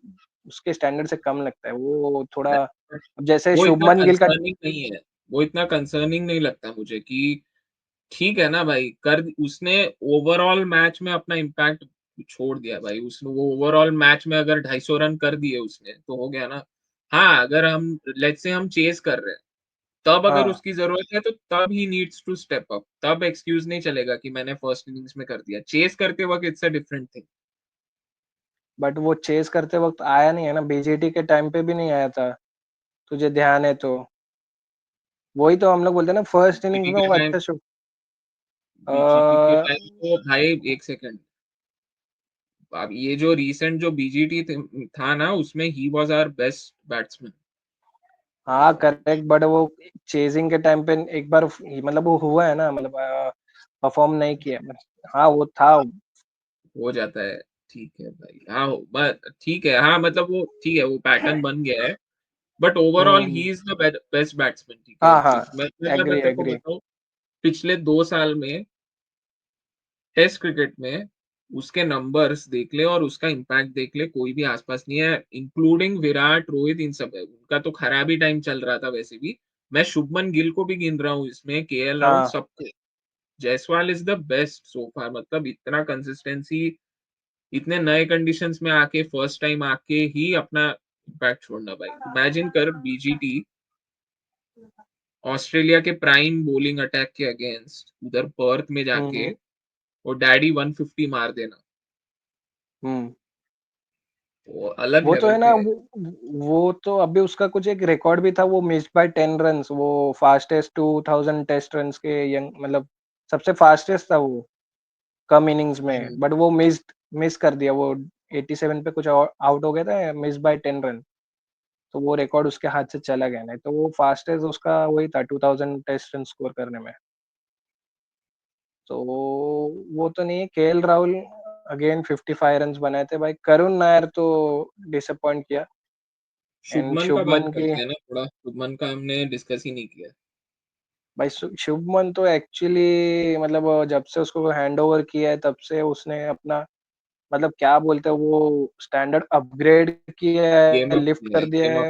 उसके स्टैंडर्ड से कम लगता है। वो थोड़ा अब जैसे वो इतना शुभमन गिल का कंसर्निंग नहीं है, वो इतना कंसर्निंग नहीं लगता मुझे कि ठीक है ना भाई, कर उसने ओवरऑल मैच में अपना इम्पैक्ट छोड़ दिया भाई। उसने वो ओवरऑल मैच में अगर 250 रन कर दिए उसने, तो हो गया ना। हाँ, अगर हम लेट्स से हम चेज़ कर रहे हैं, तब अगर हाँ, उसकी ज़रूरत है, तो तब he needs to step up. तब एक्सक्यूज़ नहीं चलेगा कि मैंने फर्स्ट इनिंग्स में कर दिया। चेज़ करते वक़्त it's a different thing. But वो चेज़ करते वक़्त आया नहीं है ना, बीजेटी के टाइम पे भी नहीं आया था, तुझे ध्यान है तो। वही तो हम लोग बोलते हैं ना फर्स्ट इनिंग्स बीजीटी में के वो टाइम अच्छा शो अ, बीजीटी के टाइम तो भाई 1 सेकंड, अब ये जो रीसेंट जो बीजीटी था ना, उसमें ही वाज़ आवर बेस्ट बैट्समैन। हाँ, करेक्ट बट वो चेज़िंग के टाइम पे एक बार मतलब वो हुआ है ना मतलब परफ़ॉर्म नहीं किया। हाँ, वो था हो जाता है, ठीक है भाई। हाँ, ठीक है, हाँ, मतलब वो ठीक है, वो पैटर्न बन गया है, but overall he hmm, is the best batsman, ठीक है? हाँ, हाँ, मैं एग्री, तेरे को एग्री। बताऊँ, पिछले 2 साल में टेस्ट क्रिकेट में उसके नंबर्स देख ले और उसका इम्पैक्ट देख ले, कोई भी आस-पास नहीं है, इंक्लूडिंग विराट, रोहित, इन सब है। उनका तो खराब ही टाइम चल रहा था वैसे भी। मैं शुभमन गिल को भी गिन रहा हूँ इसमें, केएल राहुल, हाँ, सबको। Jaiswal is the best so far, मतलब इतना कंसिस्टेंसी, इतने नए कंडीशंस में आके फर्स्ट टाइम आके ही अपना इम्पैक्ट छोड़ना भाई। इमेजिन कर बीजीटी ऑस्ट्रेलिया के प्राइम बॉलिंग अटैक के अगेंस्ट उधर पर्थ में हुँ, जाके हुँ, और डैडी 150 मार देना। हुँ। वो अलग वो तो लेवल है ना, पे है। वो तो अभी उसका कुछ एक रिकॉर्ड भी था, वो मिस्ड बाय 10 रन्स, वो फास्टेस्ट 2000 टेस्ट रन्स के यंग, मतलब सबसे फास्टेस्ट था वो कम इनिंग्स में, हम्म, बट वो मिस कर दिया वो। 87 पे कुछ आउट हो गया था, मिस बाय 10 रन। तो वो रिकॉर्ड उसके हाथ से चला गया, नहीं तो वो फास्टेस्ट उसका वही था 2000 टेस्ट रन स्कोर करने में। तो वो तो नहीं है। केएल राहुल अगेन 55 रन्स बनाए थे भाई। करुण नायर तो डिसअपॉइंट किया। एंड शुभमन का बात शुभमन की, करते हैं ना थोड़ा, शुभमन का हमने डिस्कस ही नहीं किया। भाई शुभमन तो एक्चुअली मतलब जब से उसको हैंडओवर किया है तब से उसने अपना, मतलब क्या बोलते हैं वो, स्टैंडर्ड अपग्रेड किया गेम है, अप लिफ्ट किया है, कर दिया गेम अप।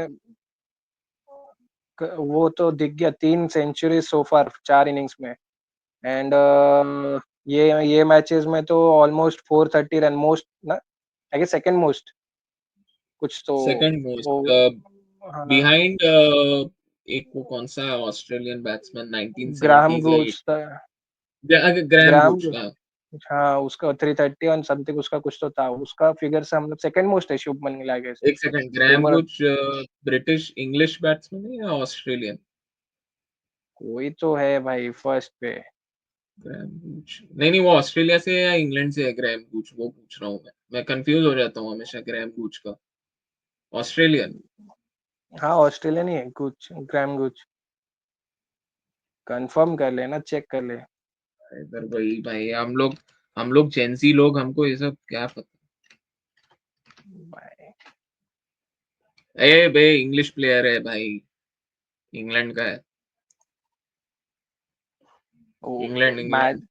है। वो तो दिख गया, 3 सेंचुरी सो फार 4 इनिंग्स में। एंड ये मैचेस में तो ऑलमोस्ट 430 रन, मोस्ट ना, आई गेस सेकंड मोस्ट कुछ तो। सेकंड वो मोस्ट हाँ, बिहाइंड एक वो कौन सा ऑस्ट्रेलियन बैट्समैन ग्राहम 1970s या ग्रूच था। ग्रैम ग्राहम, बूच का। हाँ उसका 330 और समथिंग उसका कुछ तो था, उसका फिगर से हम लोग सेकंड मोस्ट है शुभमन गिल, आई गेस। एक सेकंड, ग्रैम बुमर बूच ब्रिटिश इंग्लिश बैट्समैन है या ऑस्ट्रेलियन? कोई तो है भाई फर्स्ट पे। ग्रैम बूच नहीं नहीं, वो ऑस्ट्रेलिया से या इंग्लैंड से है ग्रैम बूच, वो पूछ रहा हूँ मैं कंफ्यूज हो जाता हूँ हमेशा ग्रैम बूच का। ऑस्ट्रेलियन। हाँ ऑस्ट्रेलियन ही है कुछ, ग्राहम गुच। कंफर्म कर लेना, चेक कर ले। इधर भाई भाई हम लोग जेंजी लोग, हमको ये सब क्या पता। भाई ए बे, इंग्लिश प्लेयर है भाई, इंग्लैंड का है। वो इंग्लैंड मैच, इंग्लैंड।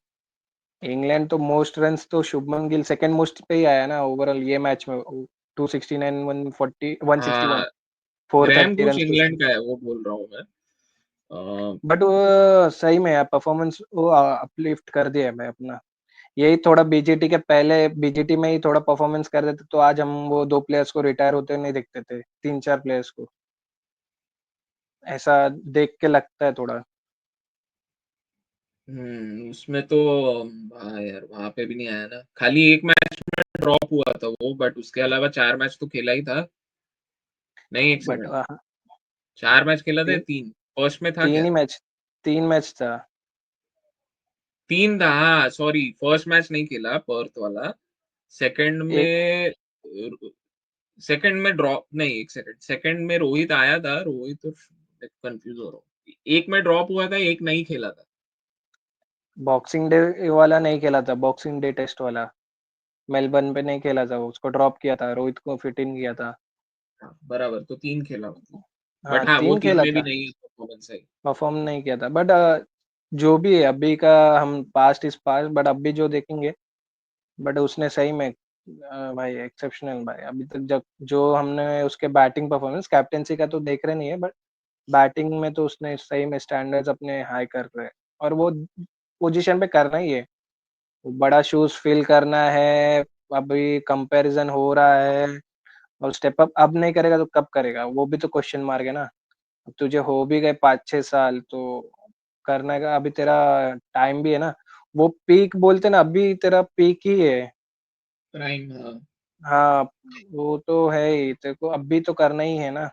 इंग्लैंड तो मोस्ट रन्स तो शुभमन गिल सेकंड मोस्ट पे ही आया ना ओवरऑल ये मैच में। 269, 140, 161, हाँ, ग्रैम 430 बूच रन्स कुछ। इंग्लैंड का है, वो बोल रहा हूँ मैं। बट वो सही में यार परफॉर्मेंस वो अपलिफ्ट कर दिया है भाई अपना। यही थोड़ा बीजीटी के पहले, बीजीटी में ही थोड़ा परफॉर्मेंस कर देते तो आज हम वो 2 प्लेयर्स को रिटायर होते नहीं देखते थे, 3-4 प्लेयर्स को। ऐसा देख के लगता है थोड़ा। उसमें तो हाँ यार, वहां पे भी नहीं आया ना, खाली एक मैच में ड्रॉप हुआ था वो, बट उसके अलावा 4 मैच तो खेला ही था। नहीं, एक बट सेकंड, 4 मैच खेला था या तीन, तीन? फर्स्ट में था तीन क्या? ही मैच, 3 मैच था। तीन था, हाँ सॉरी, फर्स्ट मैच नहीं खेला पर्थ वाला। सेकंड एक में, सेकंड में ड्रॉप नहीं, एक सेकंड, सेकंड में रोहित आया था, रोहित तो कंफ्यूज हो रहा हूँ, एक में ड्रॉप हुआ था, एक नहीं खेला था। बॉक्सिंग डे वाला नहीं खेला था, बॉक्सिंग डे टेस्ट वाला मेलबर्न पे नहीं खेला था, उसको ड्रॉप किया था, रोहित को फिट इन किया था। हाँ बराबर, तो तीन खेला मतलब। हाँ बट हाँ, वो 3 तीन खेला में भी था, नहीं परफॉर्मेंस है। परफॉर्म नहीं किया था। बट जो भी है अभी का, हम पास्ट इज पास्ट, बट अभी जो देखेंगे, बट उसने सही में भाई एक्सेप्शनल भाई अभी तक, जब जो हमने उसके बैटिंग परफॉर्मेंस, कैप्टेंसी का तो देख रहे नहीं है, बट बैटिंग में तो उसने सही में स्टैंडर्ड्स अपने हाई कर रहे हैं। और वो पोजीशन पे करना ही है, बड़ा शूज फिल करना है। अभी कंपैरिजन हो रहा है, और स्टेप अप अब नहीं करेगा तो कब करेगा, वो भी तो क्वेश्चन मार्क है ना। अब तुझे हो भी गए 5-6 साल तो करने का अभी तेरा टाइम भी है ना। वो पीक बोलते ना, अभी तेरा पीक ही है। प्राइम, हाँ। हाँ वो तो है ही, तेरे को अभी तो करना ही है ना।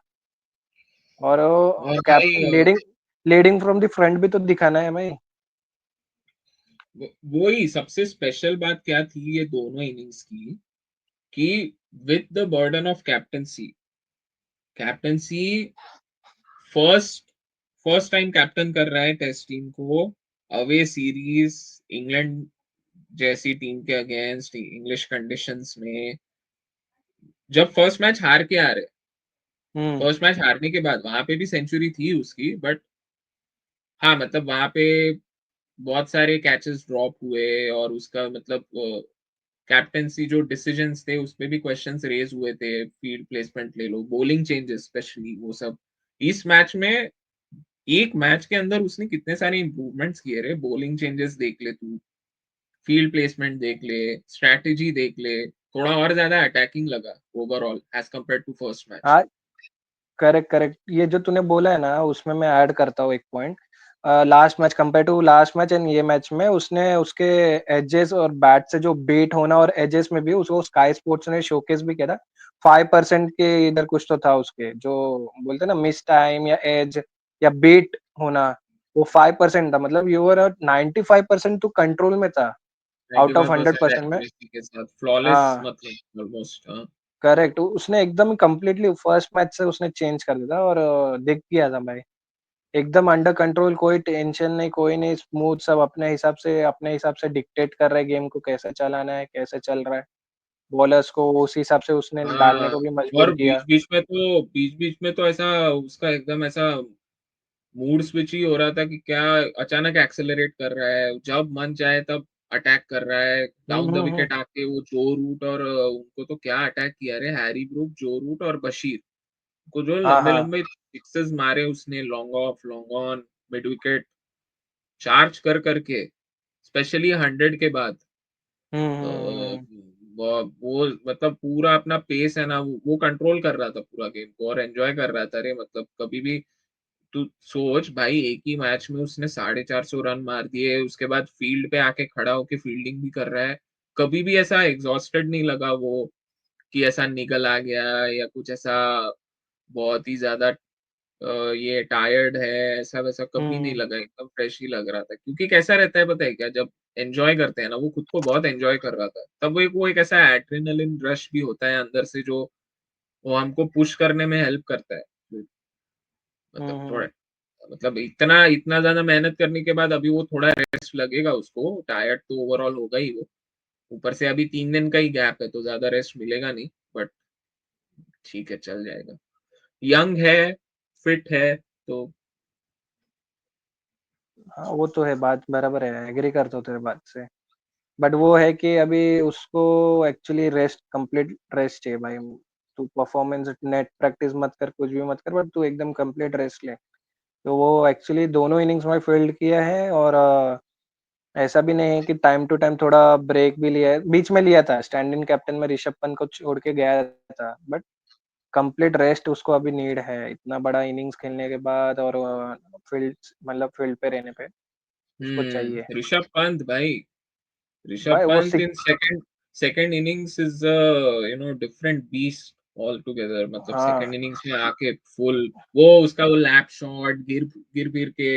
और और कैप भाई leading, leading from the front भी तो दिखाना है भाई। वही सबसे स्पेशल बात क्या थी ये दोनों इनिंग्स की, कि with the burden of captaincy, captaincy first first time captain कर रहा है टेस्ट टीम को, अवे सीरीज, इंग्लैंड जैसी टीम के अगेंस्ट, इंग्लिश कंडीशंस में, जब फर्स्ट मैच हार के आ रहे, हम्म। फर्स्ट मैच हारने के बाद वहां पे भी सेंचुरी थी उसकी, बट हाँ मतलब वहां पे बहुत सारे कैचेस ड्रॉप हुए, और उसका मतलब कैप्टेंसी जो डिसीजंस थे उसपे भी क्वेश्चंस रेज हुए थे, फील्ड प्लेसमेंट ले लो, बॉलिंग चेंजेस स्पेशली, वो सब। इस मैच में, एक मैच के अंदर उसने कितने सारे इंप्रूवमेंट्स किए रे, बॉलिंग चेंजेस देख ले तू, फील्ड प्लेसमेंट देख ले, स्ट्रैटेजी देख ले, थोड़ा और ज्यादा अटैकिंग लगा overall as compare to first match. हाँ करेक्ट करेक्ट, ये जो तूने बोला है ना उसमें मैं ऐड करता हूँ एक point. Last match compare to last match and ये मैच में उसने उसके एजेस और बैट से जो बीट होना और एजेस में भी उसको स्काई स्पोर्ट्स ने शोकेस भी किया था। 5% के इधर कुछ तो था उसके जो बोलते हैं ना मिस टाइम या एज या बीट होना, वो 5% था मतलब यू वर 95% तो कंट्रोल में था आउट ऑफ 95% 100% में। एक्यूरेसी के साथ फ्लॉलेस हाँ, मतलब ऑलमोस्ट हाँ। करेक्ट उसने एकदम कंप्लीटली फर्स्ट मैच से उसने चेंज कर दिया था और दिख गया था भाई। एकदम अंडर कंट्रोल, कोई टेंशन नहीं, कोई नहीं, स्मूथ सब अपने हिसाब से डिक्टेट कर रहा है गेम को कैसे चलाना है, कैसे चल रहा है। बॉलर्स को उसी हिसाब से उसने डालने हाँ, को भी और मजबूर किया। बीच-बीच में तो ऐसा उसका एकदम ऐसा मूड स्विच ही हो रहा था कि क्या अचानक एक्सेलरेट कर रहा है, जब मन चाहे तब अटैक कर रहा है, हुँ, डाउन द हुँ, हुँ। विकेट आके वो जो रूट और उनको तो क्या अटैक किया रे हैरी ब्रूक, जो रूट और बशीर को जो हाँ, हाँ। लंबे-लंबे सिक्सेस मारे उसने long off, long on, mid wicket charge कर करके, स्पेशली 100 के बाद हुँ, अ, हुँ, हुँ। वो मतलब पूरा अपना पेस है ना वो कंट्रोल कर रहा था पूरा गेम को और एन्जॉय कर रहा था रे मतलब कभी भी तू सोच भाई एक ही मैच में उसने 450 रन मार दिए, उसके बाद फील्ड पे आके खड़ा होके फील्डिंग भी कर रहा है। कभी भी ऐसा एग्ज़ॉस्टेड नहीं लगा वो कि ऐसा निगल आ गया या कुछ ऐसा बहुत ही ज़्यादा ये टायर्ड है, ऐसा-वैसा हुँ, कभी नहीं हुँ। लगा, एकदम फ्रेश ही लग रहा था। क्योंकि कैसा रहता है पता है क्या? जब एन्जॉय करते हैं ना, वो खुद को बहुत एन्जॉय कर रहा था। तब वो एक ऐसा एड्रेनालिन रश भी होता है अंदर से जो वो हमको पुश करने में हेल्प करता है। मतलब हुँ, थोड़ा हुँ। मतलब इतना इतना ज़्यादा मेहनत करने के बाद अभी वो थोड़ा रेस्ट लगेगा उसको, टायर्ड तो ओवरऑल होगा ही वो। ऊपर से अभी 3 दिन का ही गैप है, तो ज़्यादा रेस्ट मिलेगा नहीं, बट ठीक है, चल जाएगा। यंग है, फिट है, तो हाँ, वो तो है, बात बराबर है, एग्री करता हूँ तेरी बात से। बट वो है कि अभी उसको एक्चुअली कंप्लीट रेस्ट चाहिए भाई। तू परफॉर्मेंस नेट प्रैक्टिस मत कर, कुछ भी मत कर, बट तू एकदम कंप्लीट रेस्ट ले। तो वो एक्चुअली दोनों इनिंग्स में फील्ड किया है और ऐसा भी नहीं है कि टाइम टू टाइम थोड़ा ब्रेक भी लिया है। बीच में लिया था, स्टैंड इन कैप्टन में ऋषभ पंत को छोड़ के गया था, बट कंप्लीट रेस्ट उसको अभी नीड है। इतना बड़ा इनिंग्स खेलने के बाद और फील्ड मतलब फील्ड पे रहने पे उसको चाहिए। ऋषभ पंत भाई Rishabh भाई वो Pant in six second innings is different beast altogether मतलब हाँ, सेकंड इनिंग्स में आके फुल वो उसका वो लैप शॉट गिर गिर के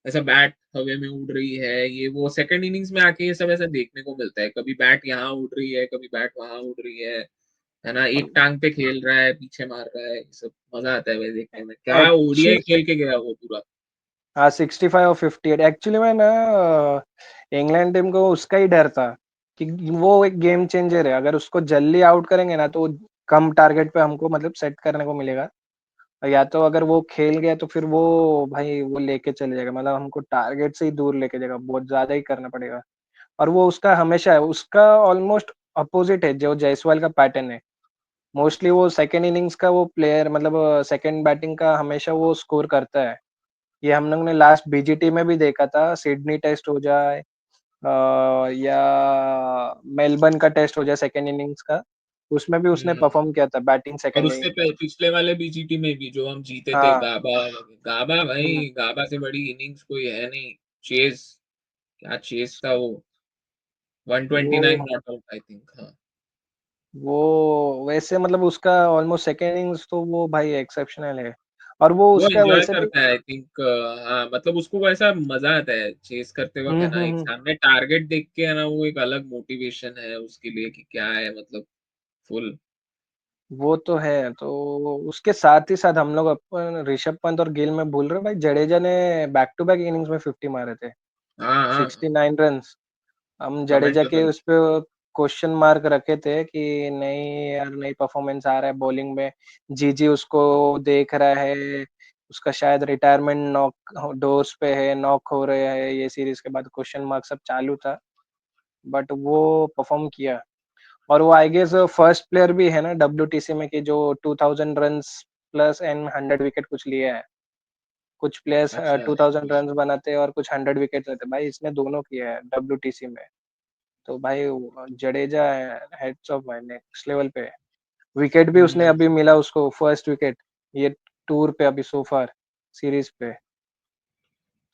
ऐसा बैट हवा में उड़ रही है ये वो सेकंड इनिंग्स में आके ये सब ऐसा देखने को मिलता है कभी बैट यहाँ उड़ रही है कभी बैट वहां उड़ रही है ना एक टांग पे खेल रहा है पीछे मार रहा है ये सब मजा आता है वह देखने में क्या ओडीआई एक्चुअली खेल के गया वो पूरा हाँ 65 और 58 एक्चुअली मैं ना इंग्लैंड टीम को उसका ही डर था कि वो एक गेम चेंजर है। अगर उसको जल्दी आउट करेंगे ना तो कम टारगेट पे हमको मतलब सेट करने को मिलेगा। या तो अगर वो खेल गया तो फिर वो भाई वो लेके चले जाएगा, मतलब हमको टारगेट से ही दूर लेके जाएगा, बहुत ज्यादा ही करना पड़ेगा। और वो उसका हमेशा है, उसका ऑलमोस्ट अपोजिट है जो जायसवाल का पैटर्न है। मोस्टली वो सेकंड इनिंग्स का वो प्लेयर मतलब सेकंड बैटिंग का हमेशा वो स्कोर करता है। ये हम लोग ने लास्ट बीजीटी में भी देखा था, सिडनी टेस्ट हो जाए या मेलबर्न का टेस्ट हो जाए सेकंड इनिंग्स का, उसमें भी उसने हम्म परफॉर्म किया था बैटिंग और सेकंड उससे इनिंग। पिछले वाले बीजीटी में भी जो हम जीते थे हाँ, गाबा गाबा हुँ, भाई गाबा से बड़ी इनिंग्स कोई है नहीं चेस क्या चेस था वो 129 वो नॉट आउट आई थिंक हाँ वो वैसे मतलब उसका ऑलमोस्ट सेकंड इनिंग्स तो वो भाई एक्सेप्शनल है। और वो वो उसका एंजॉय वैसे भी करता है आई थिंक हाँ मतलब उसको वैसा मजा आता है चेस करते वक्त है ना एक हुँ। सामने टारगेट देख के है ना वो एक अलग मोटिवेशन है उसके लिए कि क्या है मतलब फुल वो तो है, तो उसके साथ ही साथ हम लोग अपन ऋषभ पंत और गिल में भूल रहे हैं भाई, जडेजा ने बैक टू बैक इनिंग्स में 50 मारे थे, हाँ हाँ 69 रन्स। हम जडेजा के कमेंटेबल उस पे क्वेश्चन मार्क रखे थे कि नहीं यार नहीं परफॉर्मेंस आ रहा है बॉलिंग में, जीजी उसको देख रहा है, उसका शायद रिटायरमेंट नॉक डोर्स पे है, नॉक हो रहे हैं, ये सीरीज के बाद क्वेश्चन मार्क सब चालू था, बट वो परफॉर्म किया। और वो आई गेस फर्स्ट प्लेयर भी है ना डब्ल्यूटीसी में कि जो 2000 रन्स प्लस एंड 100 विकेट कुछ लिया है। कुछ प्लेयर्स अच्छा 2000 रन्स बनाते हैं और कुछ 100 विकेट लेते हैं, भाई इसने दोनों किया है डब्ल्यूटीसी में। तो भाई जडेजा हेड्स ऑफ भाई नेक्स्ट लेवल पे है। विकेट भी उसने हम्म अभी मिला उसको फर्स्ट विकेट ये टूर पे अभी सो फार सीरीज पे।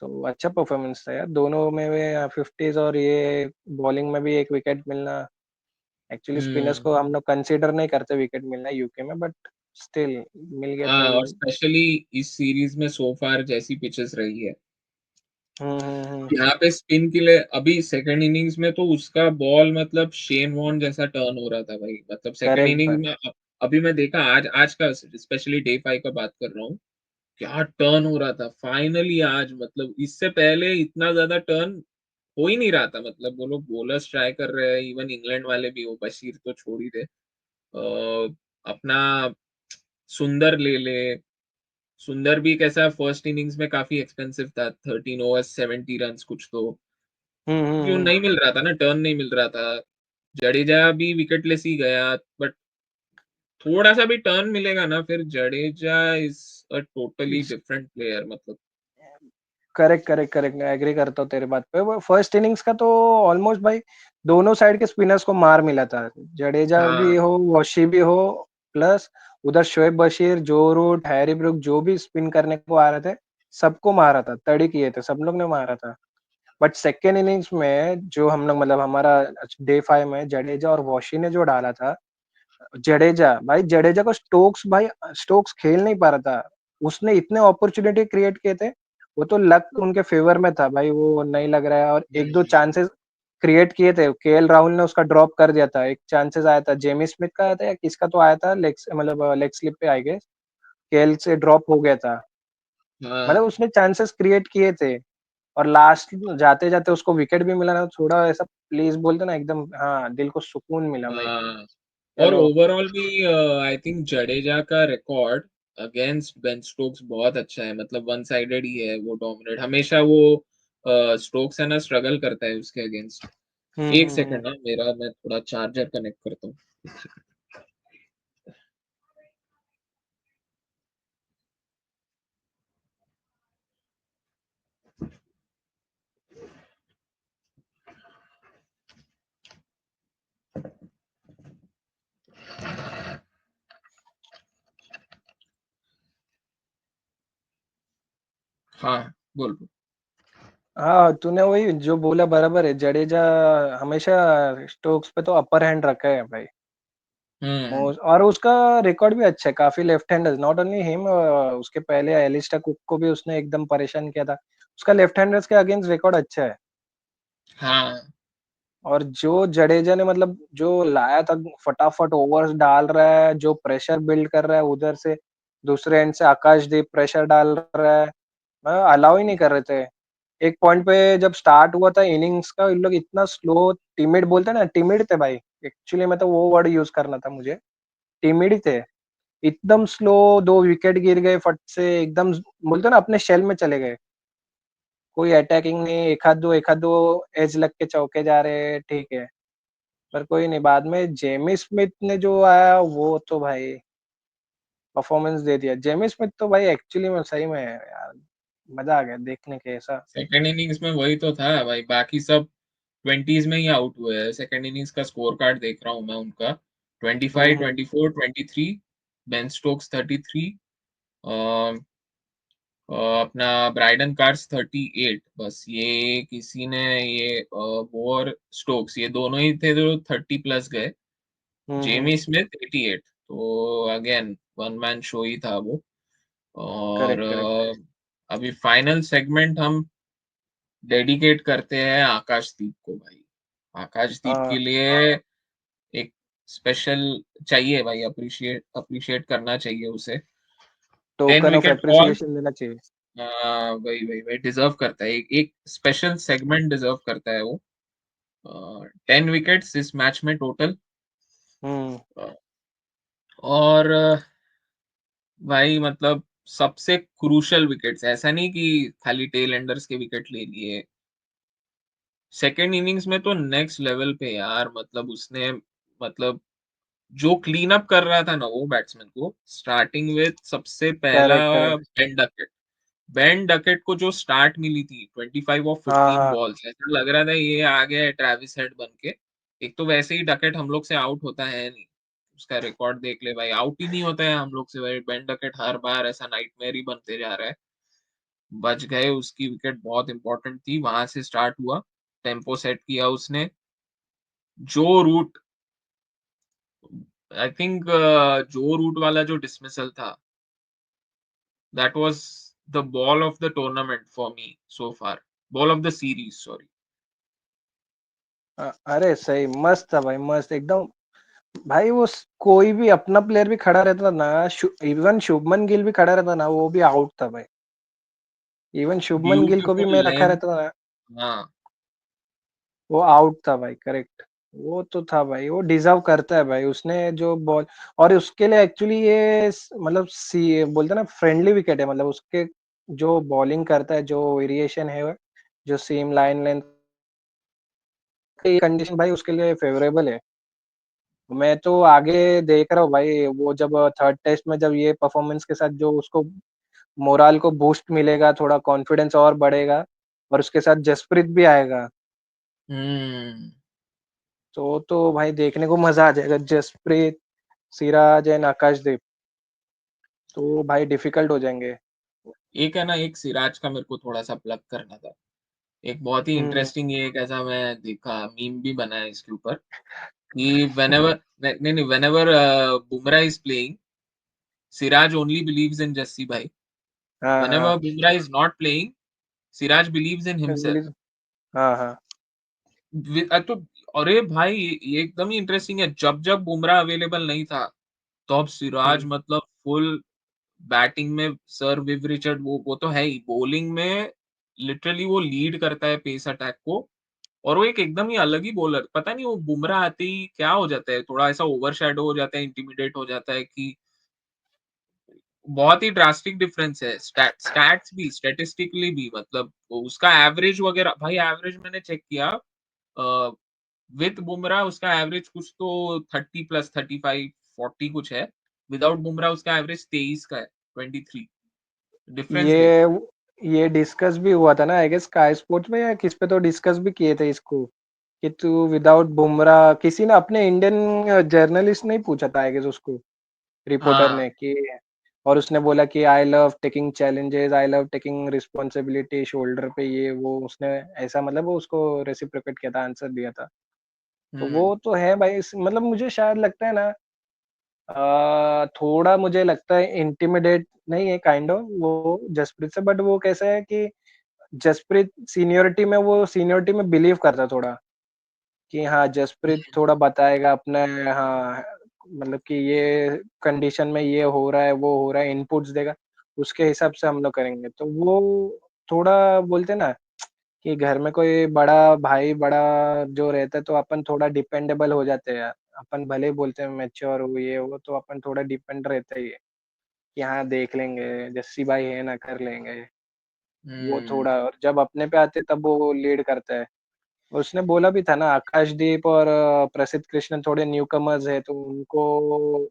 तो अच्छा परफॉर्मेंस था यार दोनों में, वे 50s और ये बॉलिंग में भी एक विकेट मिलना। एक्चुअली स्पिनर्स हम्म। को हम लोग कंसीडर नहीं करते विकेट मिलना यूके में, बट स्टिल मिल गया हाँ, तो। और स्पेशली इस सीरीज में सो फार जैसी पिचेस रही है, हम्म। यहाँ पे स्पिन के लिए अभी सेकंड इनिंग्स में तो उसका बॉल मतलब शेन वॉर्न जैसा टर्न हो रहा था भाई, मतलब सेकंड करेक्ट इनिंग्स भाई। में अभी मैं देखा आज आज का स्पेशली डे 5 का बात कर रहा हूँ, क्या टर्न हो रहा था फाइनली आज, मतलब इससे पहले इतना ज्यादा टर्न हो ही नहीं रहा था, मतलब वो लोग बोलर्स ट्राई कर रहे हैं, इवन इंग्लैंड वाले भी, वो बशीर तो छोड़ ही दे, अपना सुंदर ले ले, सुंदर भी कैसा फर्स्ट इनिंग्स में काफी एक्सपेंसिव था, 13 ओवर्स 70 रन कुछ तो, क्यों हम्म। नहीं मिल रहा था ना, टर्न नहीं मिल रहा था। जडेजा भी विकेटलेस ही गया, बट थोड़ा सा भी टर्न मिलेगा ना, फिर Jadeja is a totally different player, मतलब। करेक्ट करेक्ट करेक्ट, मैं एग्री करता हूँ तेरे बात पे। वो फर्स्ट इनिंग्स का तो ऑलमोस्ट भाई दोनों साइड के स्पिनर्स को मार मिला था, जडेजा भी हाँ हो, वॉशी भी हो, प्लस उधर शोएब बशीर, जो रूट, हैरी ब्रूक जो भी स्पिन करने को आ रहे थे, सबको मारा था, तड़ी किए थे, सब लोग ने मारा था। बट सेकेंड इनिंग्स में जो हम लोग मतलब हमारा डे 5 में जडेजा और वॉशी ने जो डाला था, जडेजा को स्टोक्स खेल नहीं पा रहा था। उसने इतने अपॉर्चुनिटी क्रिएट किए थे, वो तो लक उनके फेवर में था भाई, वो नहीं लग रहा है। और एक दो चांसेस क्रिएट किए थे, केएल राहुल ने उसका ड्रॉप कर दिया था, एक चांसेस आया था, जेमी स्मिथ का आया था या किसका तो आया था, लेग स्लिप पे आई गेस, केएल से ड्रॉप हो गया था। मतलब हाँ उसने चांसेस क्रिएट किए थे, और लास्ट जाते जाते उसको विकेट भी मिला ना, थोड़ा ऐसा प्लीज बोलते ना एकदम, हाँ दिल को सुकून मिला भाई। हाँ। और चलो। ओवरऑल भी आई थिंक जडेजा का रिकॉर्ड अगेंस्ट बेन स्टोक्स बहुत अच्छा है, मतलब वन साइडेड ही है, वो डोमिनेट हमेशा वो स्टोक्स है ना, स्ट्रगल करता है उसके अगेंस्ट। एक हम्म। सेकंड ना, मेरा मैं थोड़ा चार्जर कनेक्ट करता हूँ। हाँ, बोल बोल। हाँ, तूने वही जो बोला बराबर है, जडेजा हमेशा स्टोक्स पे तो अपर हैंड रखा है भाई। हम्म। और उसका रिकॉर्ड भी अच्छा है, काफी left handers, not only him, उसके पहले एलिस्टर कुक को भी उसने एकदम परेशान किया था। उसका लेफ्ट हैंडर्स के अगेंस्ट रिकॉर्ड अच्छा है। हाँ और जो जडेजा ने मतलब जो लाया था, फटाफट ओवर्स डाल रहा है, जो प्रेशर बिल्ड कर रहा है उधर से, दूसरे एंड से आकाशदीप प्रेशर डाल रहा है, अलाउ ही नहीं कर रहे थे। एक पॉइंट पे जब स्टार्ट हुआ था इनिंग्स का, इन लोग इतना स्लो, टिमिड बोलते हैं ना, टिमिड थे भाई। एक्चुअली मैं तो वो वर्ड यूज करना था मुझे, टिमिड ही थे। एकदम स्लो, दो विकेट गिर गए फट से, एकदम बोलते हैं ना अपने शेल में चले गए। कोई अटैकिंग नहीं, एक आध दो एज लग के चौके जा रहे, ठीक है। पर कोई नहीं, बाद में जेमी स्मिथ ने जो आया वो तो भाई परफॉर्मेंस दे दिया। जेमी स्मिथ तो भाई एक्चुअली में सही में यार, मजा आ गया देखने के ऐसा। सेकेंड इनिंग्स में वही तो था भाई, बाकी सब ट्वेंटीज में ही आउट हुए हैं। सेकेंड इनिंग्स का स्कोर कार्ड देख रहा हूँ मैं उनका, 25, हम्म। 24, 23, बेन स्टोक्स 33, अपना ब्राइडन कार्स 38, बस ये किसी ने ये मोर स्टोक्स ये दोनों ही थे जो 30 प्लस गए। हम्म। जेमी स्मिथ 88, तो अगेन वन मैन शो ही था वो। और करेक्ट करेक्ट। अभी फाइनल सेगमेंट हम डेडिकेट करते हैं आकाशदीप को भाई। आकाशदीप के हाँ, लिए एक स्पेशल चाहिए भाई, अप्रिशिएट अप्रिशिएट करना चाहिए उसे। Ten token of wicket haul, appreciation देना चाहिए। वही वही वही डिजर्व करता है, एक स्पेशल सेगमेंट डिजर्व करता है वो। 10 विकेट्स इस मैच में टोटल। हम्म। और भाई मतलब सबसे क्रूशल विकेट्स, ऐसा नहीं कि खाली टेल एंडर्स के विकेट ले लिए। सेकेंड इनिंग्स में तो नेक्स्ट लेवल पे यार, मतलब उसने, मतलब जो क्लीन अप कर रहा था ना वो बैट्समैन को, स्टार्टिंग विद सबसे पहला करेक्ट करेक्ट। बेन डकेट को जो स्टार्ट मिली थी 25 ऑफ हाँ 15 हाँ। बॉल्स, ऐसा लग रहा था ये आ गया है ट्रेविस हेड बन के। एक तो वैसे ही डकेट हम लोग से आउट होता है नहीं, उसका रिकॉर्ड देख ले भाई, आउट ही नहीं होता है हम लोग से भाई, बेन डकेट हर बार ऐसा नाइटमेयर ही बनते जा रहा है। बच गए, उसकी विकेट बहुत इंपॉर्टेंट थी, वहां से स्टार्ट हुआ, टेम्पो सेट किया उसने। जो रूट, आई थिंक जो रूट वाला जो डिसमिसल था, that was the ball of the tournament for me so far, ball of the series, sorry. अरे सही, मस्त था भाई, मस्त एकदम। भाई वो कोई भी अपना प्लेयर भी खड़ा रहता था ना, इवन शुभमन गिल भी खड़ा रहता ना, वो भी आउट था भाई। इवन शुभमन गिल को भी ब्यूटीफुल मैं रखा लेंथ। रहता था ना, हाँ। वो आउट था भाई, करेक्ट। वो तो था भाई, वो डिजर्व करता है भाई, उसने जो बॉल, और उसके लिए एक्चुअली ये मतलब सी बोलते हैं ना फ्रेंडली विकेट है, मतलब उसके जो बॉलिंग करता है, जो वेरिएशन है, जो सीम लाइन लेंथ, कंडीशन भाई उसके लिए फेवरेबल है। मैं तो आगे देख रहा हूँ भाई, वो जब थर्ड टेस्ट में जब ये परफॉर्मेंस के साथ जो उसको मोराल को बूस्ट मिलेगा, थोड़ा कॉन्फिडेंस और बढ़ेगा, और उसके साथ जसप्रीत भी आएगा, हम्म। तो भाई देखने को मजा आ जाएगा। जसप्रीत, सिराज एंड आकाशदीप, तो भाई डिफिकल्ट हो जाएंगे। एक है ना, एक सिराज का मेरे को थोड़ा सा प्लग करना था। एक बहुत ही हम्म। इंटरेस्टिंग, ये एक ऐसा मैं देखा, मीम भी बना है इसके ऊपर, कि whenever, नहीं नहीं, whenever Bumrah is playing, Siraj only believes in Jassi bhai. हाँ हाँ। Whenever Bumrah is not playing, Siraj believes in himself. हाँ हाँ। तो अरे भाई, ये एकदम ही इंटरेस्टिंग है, जब जब बुमराह अवेलेबल नहीं था, तो अब सिराज हम्म। मतलब फुल बैटिंग में सर विव रिचर्ड, वो तो है ही, बॉलिंग में लिटरली वो लीड करता है पेस अटैक को। और वो एक एकदम ही अलग ही बॉलर, पता नहीं वो बुमराह आते ही क्या हो जाता है, थोड़ा ऐसा ओवरशैडो हो जाता है, इंटिमिडेट हो जाता है, कि बहुत ही ड्रास्टिक डिफरेंस है। स्टैट्स भी, स्टैटिस्टिकली भी, मतलब उसका एवरेज वगैरह, भाई एवरेज मैंने चेक किया, विद बुमराह उसका एवरेज कुछ तो 30 प्लस, 35, 40 कुछ है। विदाउट बुमराह उसका एवरेज 23 का है, 23। डिफरेंस देख। ये ये डिस्कस भी हुआ था ना, आई गेस स्काई स्पोर्ट्स में या किस पे, तो डिस्कस भी किए थे इसको, कि तू विदाउट बुमराह, किसी ने अपने इंडियन जर्नलिस्ट ने ही पूछा था आई गेस उसको, रिपोर्टर हाँ। ने, कि और उसने बोला कि I love taking challenges, I love taking responsibility shoulder पे, ये वो उसने ऐसा मतलब वो उसको रेसिप्रोकेट किया था, आंसर दिया था। तो हम्म। वो तो है भाई, मतलब मुझे शायद लगता है ना, थोड़ा मुझे लगता है इंटिमिडेट नहीं है काइंड ऑफ वो जसप्रीत से, बट वो कैसा है कि जसप्रीत सीनियरिटी में, वो सीनियरिटी में बिलीव करता है थोड़ा, कि हाँ जसप्रीत थोड़ा बताएगा अपना, हाँ मतलब कि ये कंडीशन में ये हो रहा है, वो हो रहा है, इनपुट्स देगा, उसके हिसाब से हम लोग करेंगे। तो वो थोड़ा बोलते हैं ना कि घर में कोई बड़ा भाई, बड़ा जो रहता है, तो अपन थोड़ा डिपेंडेबल हो जाते हैं यार। अपन भले ही बोलते हैं मैच्योर हो ये वो, तो अपन थोड़ा डिपेंड रहते ही है, कि हाँ देख लेंगे, जस्सी भाई है ना, कर लेंगे। वो हम्म। थोड़ा, और जब अपने पे आते तब वो लीड करता है। उसने बोला भी था ना, आकाशदीप और प्रसिद्ध कृष्णन थोड़े न्यू कमर्स है, तो उनको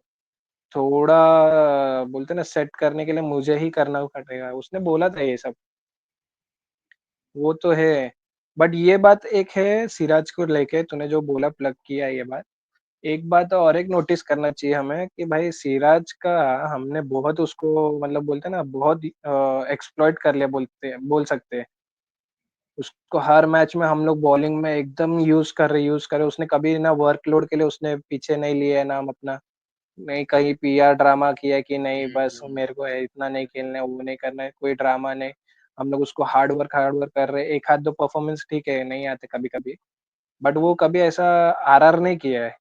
थोड़ा बोलते ना सेट करने के लिए मुझे ही करना पड़ेगा, उसने बोला था ये सब। वो तो है, बट ये बात एक है सिराज को लेके, तूने जो बोला प्लग किया ये बात, एक बात और एक नोटिस करना चाहिए हमें, कि भाई सिराज का हमने बहुत उसको मतलब बोलते हैं ना, बहुत एक्सप्लॉइट कर लिया, बोल सकते हैं। उसको हर मैच में हम लोग बॉलिंग में एकदम यूज कर रहे, उसने कभी ना वर्कलोड के लिए उसने पीछे नहीं लिया है नाम अपना, नहीं कहीं पीआर ड्रामा किया है कि नहीं बस हम्म। मेरे को इतना नहीं खेलना है, वो नहीं करना है, कोई ड्रामा नहीं। हम लोग उसको हार्ड वर्क कर रहे हैं, एक आध दो परफॉर्मेंस ठीक है नहीं आते कभी कभी, बट वो कभी ऐसा आरआर नहीं किया है,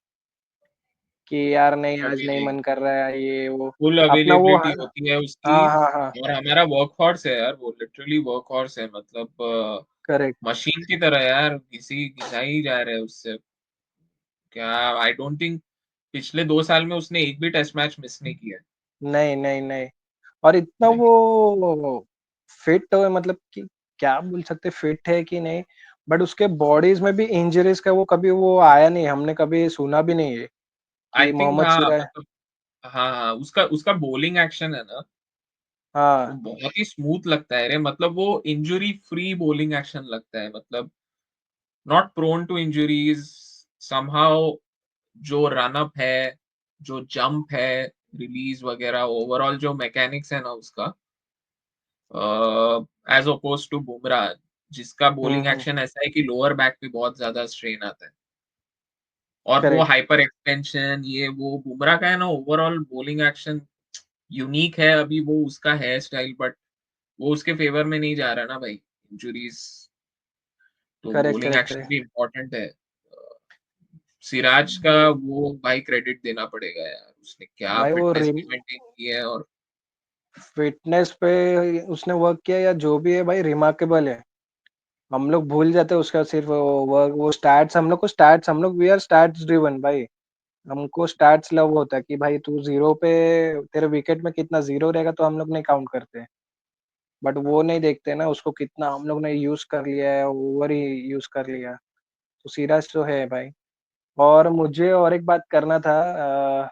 कि यार नहीं आज कभी नहीं नहीं। मन कर रहा है ये वो। फुल अपना वो अवेलेबिलिटी होती है उसकी। हाँ हाँ हाँ। और हमारा वर्क हॉर्स है यार, वो लिटरली वर्क हॉर्स है, मतलब करेक्ट। मशीन की तरह यार, किसी घिसा ही जा रहे हैं उससे। क्या, आई डोंट थिंक पिछले 2 साल में उसने एक भी टेस्ट मैच मिस नहीं किया है। नहीं नहीं नहीं, और इतना नहीं। वो फिट है, मतलब कि क्या बोल सकते, फिट है कि नहीं, बट उसके बॉडीज में भी इंजरीज का वो कभी वो आया नहीं, हमने कभी सुना भी नहीं है आई कि थिंक, मोहम्मद हाँ सिराज। मतलब, हाँ हाँ, उसका उसका बॉलिंग एक्शन है ना, वो हाँ। बहुत ही स्मूथ लगता है रे, मतलब वो इंजरी फ्री बॉलिंग एक्शन लगता है, मतलब not prone to injuries somehow. जो रन अप है, जो जंप है, रिलीज वगैरह, ओवरऑल जो मैकेनिक्स है ना उसका, एज अपोज टू बुमराह, जिसका बॉलिंग हम्म। एक्शन ऐसा है कि लोअर बैक पे बहुत ज्यादा स्ट्रेन आता है, और वो करेक्ट। हाइपर एक्सटेंशन, ये वो बुमराह का है ना, ओवरऑल बॉलिंग एक्शन यूनिक है, अभी वो उसका है स्टाइल, बट वो उसके फेवर में नहीं जा रहा ना भाई, इंजुरीज, तो correct bowling correct action correct. भी इम्पोर्टेंट है। सिराज का वो भाई क्रेडिट देना पड़ेगा यार, उसने क्या भाई वो फिटनेस भी मेंटेन की है, और फिटनेस पे उसने वर्क किया या जो भी है भाई, रिमार्केबल है। हम लोग भूल जाते हैं उसका सिर्फ वर्क, वो स्टैट्स, हम लोग को स्टैट्स, हम लोग वी आर स्टैट्स ड्रिवन भाई। हमको स्टैट्स लव होता है कि भाई तू जीरो पे, तेरे विकेट में कितना जीरो रहेगा तो हम लोग नहीं काउंट करते। बट वो नहीं देखते ना उसको कितना हम लोग ने यूज कर लिया है, ओवर ही यूज कर लिया। तो सिराज तो है भाई। और मुझे और एक बात करना था,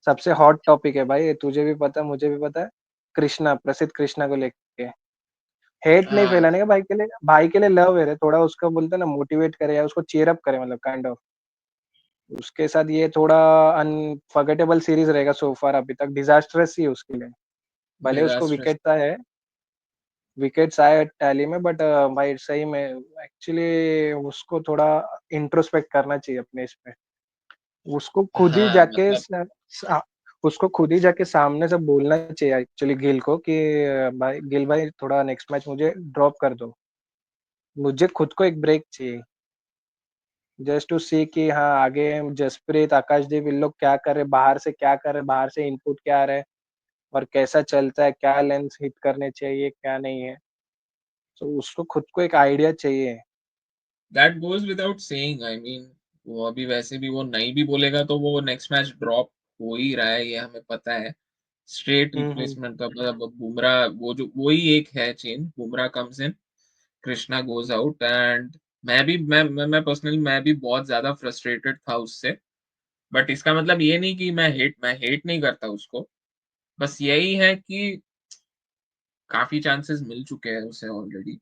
सबसे हॉट टॉपिक है भाई, तुझे भी पता है मुझे भी पता है, कृष्णा, प्रसिद्ध कृष्णा को लेके। हेट नहीं हाँ, फैलाने का भाई के लिए, भाई के लिए लव है रे, थोड़ा उसका बोलते हैं ना, मोटिवेट करे या उसको चीयर अप करे, मतलब काइंड ऑफ। उसके साथ ये थोड़ा अनफॉरगेटेबल सीरीज रहेगा सो फार, अभी तक डिजास्टरस ही है उसके लिए। भले उसको डिजास्ट्रस। विकेट आए, विकेट्स आए टैली में, बट भाई सही में एक्चुअली उसको थोड़ा इंट्रोस्पेक्ट करना चाहिए अपने इस पे। उसको खुद ही हाँ जाके मतलब उसको खुद ही जाके सामने से बोलना चाहिए एक्चुअली गिल को कि भाई गिल भाई थोड़ा नेक्स्ट मैच मुझे ड्रॉप कर दो, मुझे खुद को एक ब्रेक चाहिए, जस्ट टू सी कि हाँ आगे जसप्रीत, आकाशदीप इन लोग क्या कर रहे, बाहर से क्या कर रहे, बाहर से इनपुट क्या आ रहा है और कैसा चलता है, क्या लेंस हिट करने चाहिए क्या नहीं है। तो उसको खुद को एक आइडिया चाहिए। That goes without saying, I mean वो अभी वैसे भी वो नहीं भी बोलेगा तो वो नेक्स्ट मैच ड्रॉप हो ही रहा है, ये हमें पता है। स्ट्रेट हम्म। रिप्लेसमेंट का मतलब बुमराह, वो जो वही एक है change, Bumrah comes in, Krishna goes out, and मैं पर्सनली मैं भी बहुत ज्यादा फ्रस्ट्रेटेड था उससे। बट इसका मतलब ये नहीं कि मैं हेट नहीं करता उसको, बस यही है कि काफी चांसेस मिल चुके हैं उसे ऑलरेडी,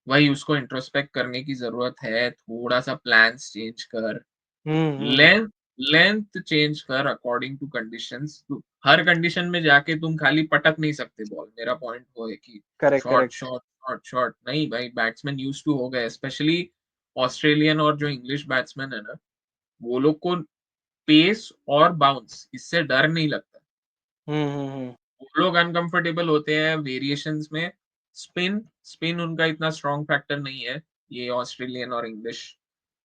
वही उसको इंट्रोस्पेक्ट करने की जरूरत है, थोड़ा सा प्लान्स चेंज कर, हम्म। लेंथ लेंथ चेंज कर according to conditions. Her condition में जाके तुम खाली पटक नहीं सकते बॉल, मेरा पॉइंट वो है कि correct short correct. Short short short नहीं भाई, बैट्समैन यूज टू हो गए, स्पेशली ऑस्ट्रेलियन और जो इंग्लिश बैट्समैन है ना, वो लोग को पेस और बाउंस इससे डर नहीं लगता, हम्म। वो लोग अनकंफर्टेबल होते हैं वेरिएशंस में। स्पिन स्पिन उनका इतना स्ट्रॉन्ग फैक्टर नहीं है, ये ऑस्ट्रेलियन और इंग्लिश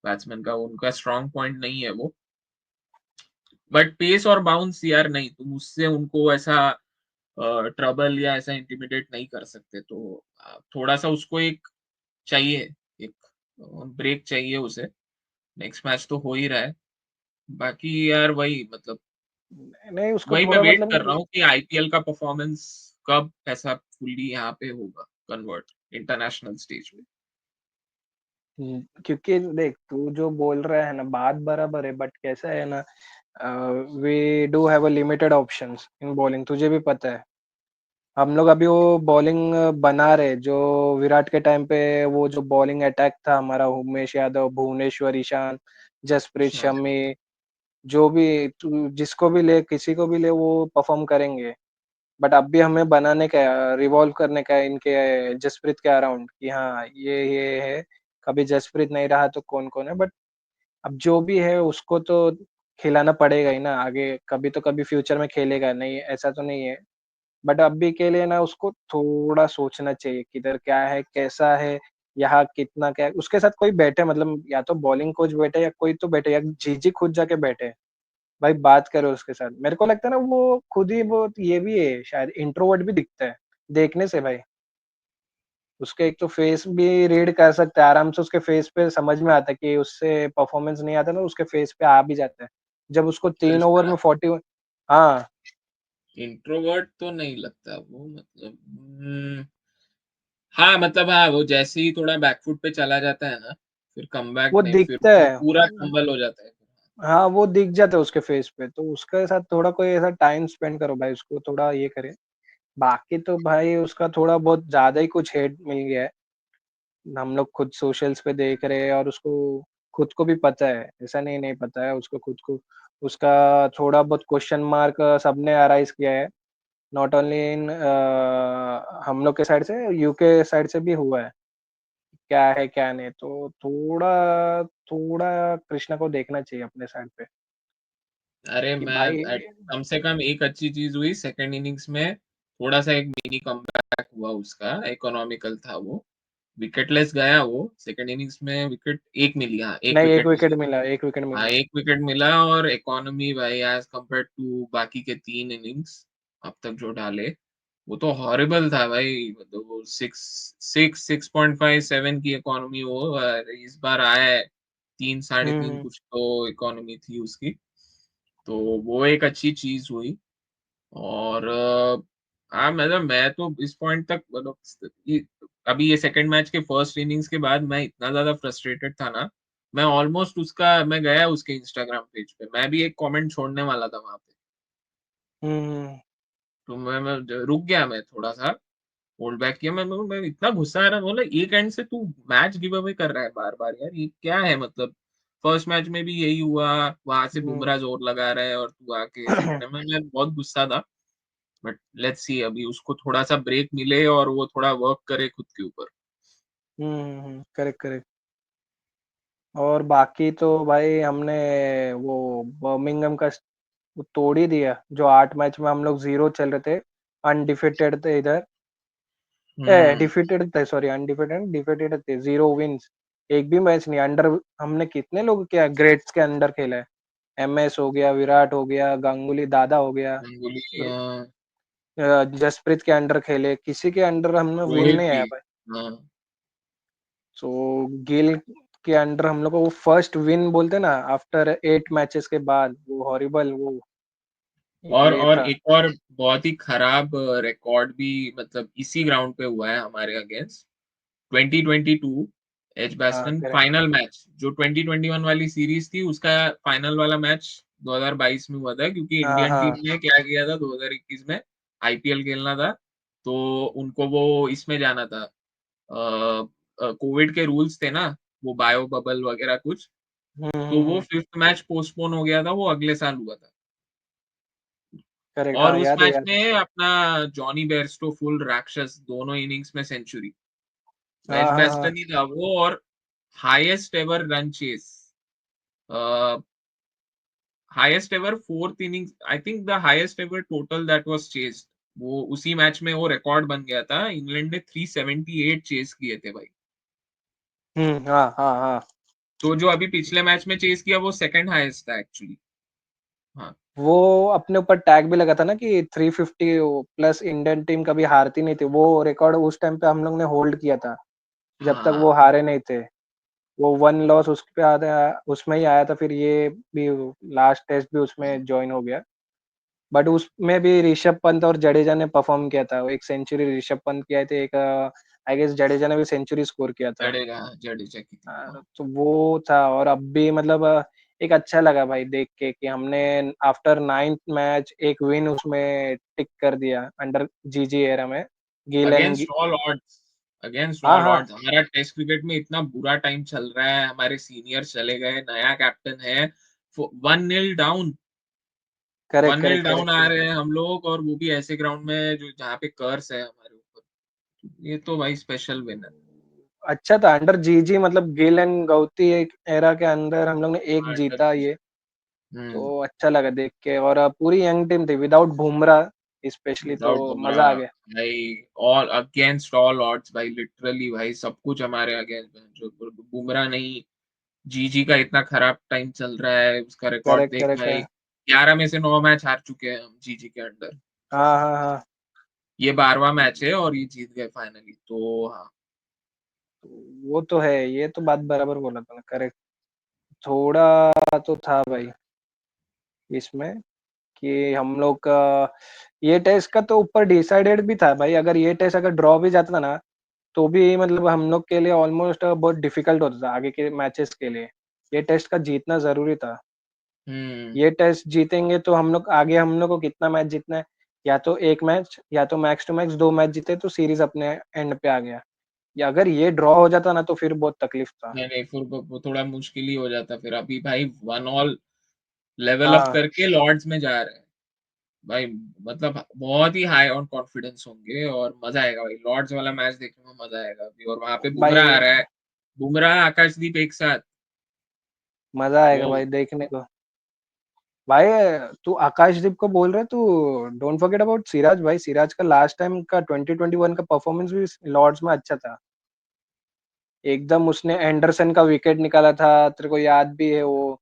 बैट्समैन का उनका स्ट्रॉन्ग पॉइंट नहीं है वो, बट पेस और बाउंस यार नहीं, तुम उससे उनको ऐसा ट्रबल या ऐसा इंटिमिडेट नहीं कर सकते, तो थोड़ा सा उसको एक चाहिए, एक ब्रेक चाहिए उसे। नेक्स्ट मैच तो हो ही रहा है, बाकी यार वही मतलब, नहीं उसको वही मैं थोड़ा वेट कर मतलब, रहा हूँ कि आईपीएल का परफॉर्मेंस कब ऐसा फुल्ली यहाँ पे होगा कन्वर्ट इंटरनेशनल स्टेज पे। क्योंकि देख तू जो बोल रहा है ना बात बराबर है, बट कैसा है ना, we do have a limited options in bowling, तुझे भी पता है। हम लोग अभी वो बॉलिंग बना रहे जो विराट के टाइम पे, वो जो बॉलिंग अटैक था हमारा, उमेश यादव, भुवनेश्वर, ईशान, जसप्रीत हाँ, शमी, जो भी तू जिसको भी ले, किसी को भी ले, वो परफॉर्म करेंगे। बट अब भी हमें बनाने का, रिवॉल्व करने का इनके जसप्रीत के अराउंड कि हाँ ये है, कभी जसप्रीत नहीं रहा तो कौन कौन है, बट अब जो भी है उसको तो खिलाना पड़ेगा ही ना आगे, कभी तो कभी फ्यूचर में खेलेगा, नहीं ऐसा तो नहीं है। बट अभी के लिए ना उसको थोड़ा सोचना चाहिए किधर क्या है कैसा है, यहाँ कितना क्या है। उसके साथ कोई बैठे, मतलब या तो बॉलिंग कोच बैठे या कोई तो बैठे, या जीजी खुद जाके बैठे, भाई बात करो उसके साथ। मेरे को लगता है ना वो खुद ही वो ये भी है, शायद इंट्रोवर्ट भी दिखता है देखने से भाई। उसके एक तो फेस भी रीड कर सकते हैं आराम से, उसके फेस पे समझ में आता है कि उससे परफॉर्मेंस नहीं आता ना, उसके फेस पे आ भी जाता है जब उसको 3 ओवर में 40। हाँ। इंट्रोवर्ट तो नहीं लगता वो, मतलब हाँ मतलब हाँ, वो जैसे ही थोड़ा बैकफुट पे चला जाता है ना, फिर कमबैक वो नहीं, फिर दिखता वो है। पूरा टंबल हो जाता है। हाँ वो दिख जाता है उसके फेस पे, तो उसके साथ थोड़ा कोई ऐसा टाइम स्पेंड करो भाई, उसको थोड़ा ये करे। बाकी तो भाई उसका थोड़ा बहुत ज्यादा ही कुछ हेट मिल गया है, हम लोग खुद सोशल्स पे देख रहे हैं, और उसको खुद को भी पता है, ऐसा नहीं नहीं पता है उसको खुद को। उसका थोड़ा बहुत क्वेश्चन मार्क सबने अराइज किया है, नॉट ओनली इन हम लोग के साइड से, यूके साइड से भी हुआ है। क्या है क्या नहीं, तो थोड़ा थोड़ा कृष्णा को देखना चाहिए अपने साइड पे अरे कि मैं भाई। कम से कम एक अच्छी चीज हुई सेकंड इनिंग्स में, थोड़ा सा एक मिनी कमबैक हुआ उसका, इकोनॉमिकल था वो, विकेटलेस गया वो सेकंड इनिंग्स में, विकेट एक मिली, हाँ एक नहीं, एक विकेट विकेट मिली। मिला, एक विकेट हाँ मिला। एक विकेट मिला, और इकोनॉमी भाई एज कंपेयर टू बाकी के 3 इनिंग्स अब तक जो डाले, वो तो हॉरिबल था भाई। मतलब वो 6.57 की इकोनॉमी हो, और इस बार आया है 3 साढ़े 3 हम्म। कुछ तो इकोनॉमी थी उसकी। तो वो एक अच्छी चीज हुई। और हाँ मतलब मैं तो इस पॉइंट तक मतलब अभी ये सेकंड मैच के फर्स्ट इनिंग्स के बाद मैं इतना ज्यादा फ्रस्ट्रेटेड था ना, मैं ऑलमोस्ट उसका मैं गया उसके इंस्टाग्राम पेज पे, मैं भी एक कमेंट छोड़ने वाला था वहां पे। हम्म। तो मैं रुक गया, मैं थोड़ा सा होल्ड बैक किया, मैं इतना गुस्सा आ रहा, बोला एक एंड से तू मैच गिव अवे कर रहा है बार बार यार, ये क्या है मतलब। फर्स्ट मैच में भी यही हुआ, वहां से हम्म। बुमराह जोर लगा रहा है और तू आके सेकंड में, मैं बहुत गुस्सा था। बट लेट्स सी अभी उसको थोड़ा सा ब्रेक मिले और वो थोड़ा वर्क करे खुद के ऊपर। Correct correct. और बाकी तो भाई हमने वो बर्मिंघम का वो तोड़ ही दिया, जो 8 मैच में हम लोग जीरो चल रहे थे, अनडिफिटेड थे इधर। ए हम्म। डिफिटेड थे, सॉरी, अनडिफिटेड डिफिटेड थे, 0 विंस। एक भी मैच नहीं अंडर। हमने कितने लोग क्या ग्रेट्स के अंडर खेला है। एमएस हो गया, विराट हो गया, गांगुली दादा हो गया, गांगुली, जसप्रीत के अंडर खेले, किसी के अंडर हमने विन रोहित नहीं भी। आया भाई। हाँ। सो गिल के अंडर हम लोग को वो फर्स्ट विन बोलते ना, आफ्टर 8 मैचेस के बाद, वो हॉरिबल वो ये और था। एक और बहुत ही खराब रिकॉर्ड भी मतलब इसी ग्राउंड पे हुआ है हमारे अगेंस्ट, 2022 हाँ एजबास्टन करेक्ट। फाइनल मैच, जो 2021 वाली सीरीज थी उसका फाइनल वाला मैच 2022 में हुआ था, क्योंकि हाँ इंडियन टीम हाँ ने क्या किया था 2021 में, आईपीएल खेलना था, तो उनको वो इसमें जाना था, कोविड के रूल्स थे ना, वो बायो बबल वगैरह कुछ, तो वो फिफ्थ मैच पोस्टपोन हो गया था, वो अगले साल हुआ था। करेक्ट, और हाँ उस याद है मैच याद है। में अपना जॉनी बेयरस्टो फुल राक्षस दोनों इनिंग्स में सेंचुरी, हाँ हाँ हाँ। एजबेस्टन ही था वो। और highest ever run chase, highest ever fourth innings, I think the highest ever total that was chased, वो उसी मैच में वो रिकॉर्ड बन गया था। इंग्लैंड ने 378 चेस किए थे भाई। हाँ हाँ हाँ। तो जो अभी पिछले मैच में चेस किया वो सेकंड हाईएस्ट था एक्चुअली। हाँ वो अपने ऊपर टैग भी लगा था ना कि 350 प्लस, इंडियन टीम कभी हारती नहीं थी, वो रिकॉर्ड उस टाइम पे हम लोग ने होल्ड किया था, जब तक वो हाँ। हारे नहीं थे। वो वन लॉस उस पे आया, उसमें ही आया था, फिर ये भी लास्ट टेस्ट भी उसमें ज्वाइन हो गया। बट उसमें भी ऋषभ पंत और जडेजा ने परफॉर्म किया था, एक सेंचुरी ऋषभ पंत किया था, एक आई गेस जडेजा ने भी सेंचुरी स्कोर किया था। जडेजा की थी, हाँ। तो वो था। और अब भी मतलब एक अच्छा लगा भाई देख के कि हमने आफ्टर 9th मैच एक विन उसमें टिक कर दिया अंडर जीजी एरा में। Ghislaine against all odds, against हाँ ऑल हाँ। ऑड्स हमारा टेस्ट क्रिकेट में इतना बुरा टाइम चल रहा है, हमारे सीनियर्स चले गए, नया कैप्टन है, 1-0 down, correct 1-0 correct down correct आ करेक्ट। रहे हैं हम लोग, और वो भी ऐसे ग्राउंड में जो जहाँ पे कर्स है हमारे ऊपर। ये तो भाई स्पेशल विन है। अच्छा था अंडर जीजी, मतलब गिल एंड गौती एक एरा के अंदर हम लोग ने एक हाँ, जीता ये। हम्म। तो अच्छा लगा देख के। और पूरी यंग टीम थी विदाउट बुमराह स्पेशली, तो विदाउट मजा बुमराह आ गया। भाई, ऑल अगेंस्ट ऑल ऑड्स भाई, लिटरली भाई सब कुछ हमारे अगेंस्ट है, जो बुमराह नहीं, जीजी का इतना खराब टाइम चल रहा है, उसका रिकॉर्ड करेक्ट देख करेक्ट है। भाई, 11 में से 9 मैच हार चुके हैं हम जीजी के अंडर। हाँ हाँ हाँ। ये 12वां मैच है और ये जीत गए फाइनली, तो हाँ। वो तो है, ये तो बात बराबर बोला तूने, करेक्ट। थोड़ा तो था भाई इसमें कि हम लोग का ये टेस्ट का तो ऊपर डिसाइडेड भी था भाई, अगर ये टेस्ट अगर ड्रॉ भी जाता ना, तो भी मतलब हम लोग के लिए ऑलमोस्ट बहुत डिफिकल्ट होता था आगे के मैचेस के लिए। ये टेस्ट का जीतना जरूरी था। हम्म। ये टेस्ट जीतेंगे तो हम लोग आगे, हम लोग को कितना मैच जीतना है, या तो एक मैच या तो मैक्स टू मैक्स 2 मैच जीते तो सीरीज अपने एंड पे आ गया। या अगर ये ड्रॉ हो जाता ना तो फिर बहुत तकलीफ था। नहीं नहीं, फिर वो थोड़ा मुश्किल ही हो जाता, फिर अभी भाई 1-1 लेवल अप हाँ करके लॉर्ड्स में जा रहे हैं। भाई मतलब बहुत ही हाई ऑन कॉन्फिडेंस होंगे और मजा आएगा भाई, लॉर्ड्स वाला मैच देखने में मजा आएगा अभी, और वहां पे बुमराह आ भाई रहा है, बुमराह आकाशदीप एक साथ। मजा वो आएगा भाई देखने को। भाई तू आकाशदीप को बोल रहे, तू डोंट फॉरगेट अबाउट सिराज भाई। सिराज का लास्ट टाइम का 2021 का परफॉर्मेंस भी लॉर्ड्स में अच्छा था। एकदम उसने एंडरसन का विकेट निकाला था, तेरे को याद भी है वो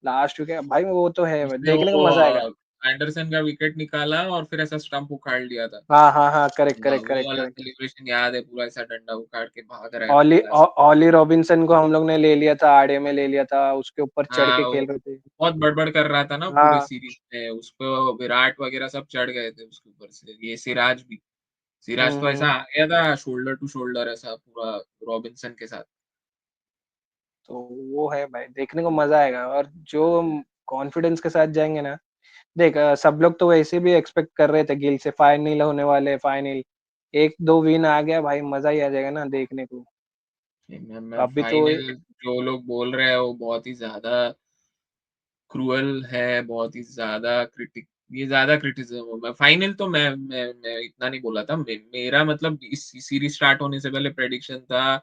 लास्ट विकेट भाई, वो तो है भाई, उसने देखने वो को मजा आएगा। एंडरसन का विकेट निकाला और फिर ऐसा स्टंप उखाड़ लिया था। हाँ हाँ हाँ, करेक्ट हाँ, करेक्ट वो करेक्ट वाला करेक्ट। सेलिब्रेशन याद है पूरा, ऐसा डंडा उखाड़ के भाग रहा है ऑली पूरा ऐसा। ऑली रॉबिन्सन को हम लोग ने ले लिया था, आड़े में ले लिया था, उसके ऊपर चढ़ हाँ के वो खेल रहे थे। बहुत बड़बड़ कर रहा था ना पूरे हाँ। सीरीज में, उसको विराट वगैरह सब चढ़ गए थे उसके ऊपर से, ये सिराज भी। सिराज तो ऐसा हम्म। आ गया था शोल्डर टू शोल्डर ऐसा पूरा रॉबिन्सन के साथ। तो वो है भाई, देखने को मजा आएगा। और जो कॉन्फिडेंस के साथ जाएंगे ना, देख सब लोग तो वैसे भी एक्सपेक्ट कर रहे थे गिल से फाइनल होने वाले, फाइनल एक दो विन आ गया भाई, मजा ही आ जाएगा ना देखने को। मैं अभी तो फाइनल, जो लोग बोल रहे हैं वो बहुत ही ज्यादा क्रूअल है, बहुत ही ज्यादा क्रिटिक, ये ज्यादा क्रिटिसिज्म है। फाइनल तो मैं इतना नहीं बोला था, मेरा मतलब इस सीरीज स्टार्ट होने से पहले प्रेडिक्शन था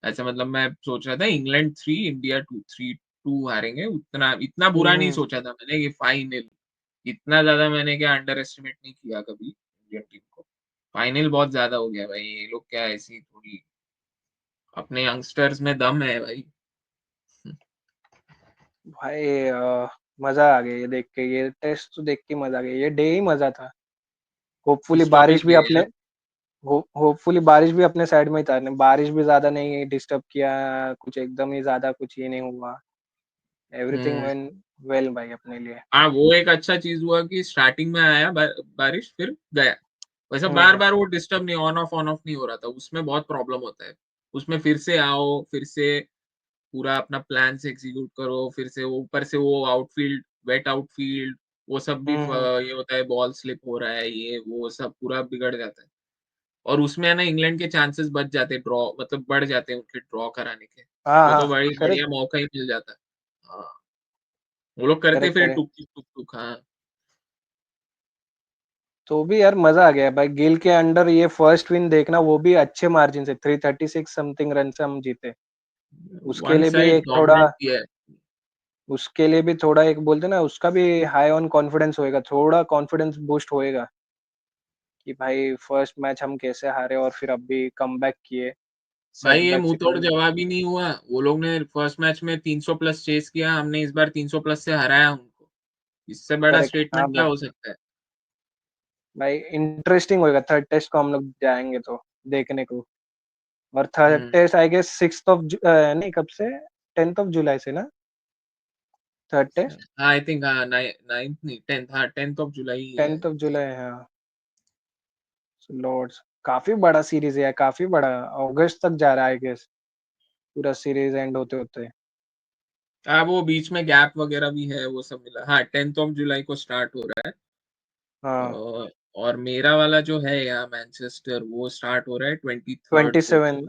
ऐसा, मतलब मैं सोच रहा था इंग्लैंड 3 इंडिया 2, 3-2 हारेंगे, उतना इतना बुरा नहीं हम्म। सोचा था मैंने ये फाइनल। इतना ज्यादा मैंने क्या अंडर एस्टिमेट नहीं किया कभी इंडियन टीम को। फाइनल बहुत ज्यादा हो गया भाई, ये लोग क्या ऐसी थोड़ी, अपने यंगस्टर्स में दम है भाई। भाई मजा आ गया ये देख के, ये टेस्ट तो देख के मजा आ गया, ये डे ही मजा था। होपफुली हिस्टोरिक बारिश भी है अपने यार। होपफुली बारिश भी अपने साइड में ही था, बारिश भी ज्यादा नहीं डिस्टर्ब किया, कुछ एकदम ही ज्यादा कुछ ये नहीं हुआ। एवरीथिंग हम्म। वेंट वेल भाई अपने लिए। हाँ वो एक अच्छा चीज हुआ कि स्टार्टिंग में आया बारिश फिर गया, वैसे बार हम्म बार वो डिस्टर्ब नहीं, ऑन ऑफ नहीं हो रहा था, उसमें बहुत प्रॉब्लम होता है। उसमें फिर से आओ, फिर से पूरा अपना प्लान से एग्जीक्यूट करो, फिर से वो ऊपर से वो आउटफील्ड, वेट आउटफील्ड, वो सब भी हम्म। ये होता है, बॉल स्लिप हो रहा है, ये वो सब पूरा बिगड़ जाता है। और उसमें है ना इंग्लैंड के चांसेस बच जाते हैं, ड्रॉ मतलब बढ़ जाते हैं उनके ड्रॉ कराने के। हाँ वो तो हाँ, बड़ी बढ़िया करेक्ट मौका ही मिल जाता है। हाँ, वो लोग करते करेक्ट फिर करेक्ट। टुक टुक टुक टुक। हाँ। तो भी यार मजा आ गया भाई, गिल के अंडर ये फर्स्ट विन देखना, वो भी अच्छे मार्जिन से 336 समथिंग रन से हम जीते। उसके वन लिए भी साइड एक थोड़ा, डोमिनेट किया है। उसके लिए भी थोड़ा एक बोलते ना, उसका भी हाई ऑन कॉन्फिडेंस होएगा, थोड़ा कॉन्फिडेंस बूस्ट होएगा कि भाई फर्स्ट मैच हम कैसे हारे और फिर अब भी कमबैक किए भाई ये सेटबैक मुंह से तोड़ कम। जवाब ही नहीं हुआ, वो लोग ने फर्स्ट मैच में 300 प्लस चेस किया, हमने इस बार 300 प्लस से हराया उनको। इससे बड़ा करेक्ट हाँ स्टेटमेंट क्या भाई। हो सकता है। भाई इंटरेस्टिंग होएगा थर्ड टेस्ट को हम लोग जाएंगे तो देखने को। और third hmm. Test I guess 6 of नहीं कब से, 10 ऑफ जुलाई से ना थर्ड टेस्ट। आई थिंक हाँ, नाइन्थ नहीं, 10th, हाँ 10th ऑफ जुलाई ही है। 10 ऑफ जुलाई हाँ। लॉर्ड्स काफी बड़ा सीरीज है, काफी बड़ा, अगस्त तक जा रहा है आई गेस, पूरा सीरीज एंड होते होते। हाँ वो बीच में गैप वगैरह भी है, वो सब मिला, हाँ 10th ऑफ जुलाई को स्टार्ट हो रहा है। हाँ और मेरा वाला जो है यहाँ मैनचेस्टर, वो स्टार्ट हो रहा है 23rd को। 27,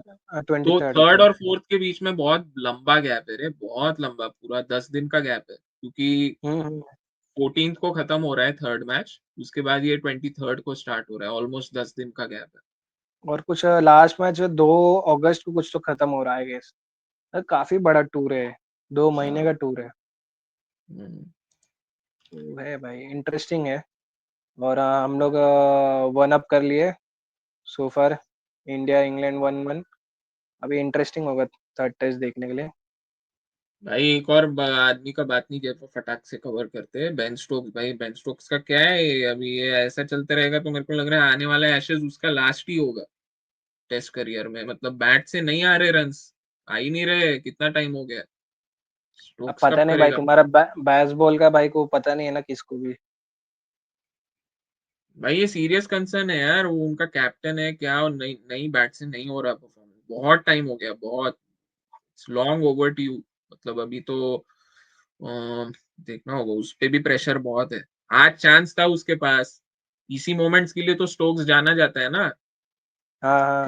ट्वेंटी तो थर्ड थर्ड ओके। और फोर्थ के बीच में बहुत लंबा गैप है रे, बहुत लंबा, पूरा 10 दिन का गैप है, क्योंकि हम्म। 14th को खत्म हो रहा है थर्ड मैच, उसके बाद ये 23rd को स्टार्ट हो रहा है, ऑलमोस्ट 10 दिन का गैप है। और कुछ लास्ट मैच 2 अगस्त को कुछ तो खत्म हो रहा है गेस। काफी बड़ा टूर है, 2 महीने हाँ। का टूर है। हम्म। तो है भाई, इंटरेस्टिंग है। और हम लोग 1 अप कर लिए सो फार, इंडिया इंग्लैंड 1-1। अभी इंटरेस्टिंग होगा थर्ड टेस्ट देखने के लिए। भाई एक और आदमी का बात नहीं किया तो फटाक से कवर करते हैं, बेन स्टोक्स। भाई बेन स्टोक्स का क्या है अभी, ये ऐसा चलते रहेगा तो मेरे को लग रहा है आने वाला एशेज उसका लास्ट ही होगा टेस्ट करियर में, मतलब बैट से नहीं आ रहे रन्स, आ ही नहीं रहे, कितना टाइम हो गया। अब स्टोक्स पता कब नहीं भाई, करेगा। तुम्हारा बेसबॉल का भाई को पता नहीं है ना किसको भी। भाई ये सीरियस कंसर्न है यार, वो उनका कैप्टन है क्या, और नई नई बैट से नहीं हो रहा परफॉर्मेंस, बहुत टाइम हो गया, बहुत लॉन्ग ओवर ड्यू। मतलब अभी तो देखना होगा, उस पे भी प्रेशर बहुत है। आज चांस था उसके पास, इसी मोमेंट्स के लिए तो स्टोक्स जाना जाता है ना। हाँ हाँ।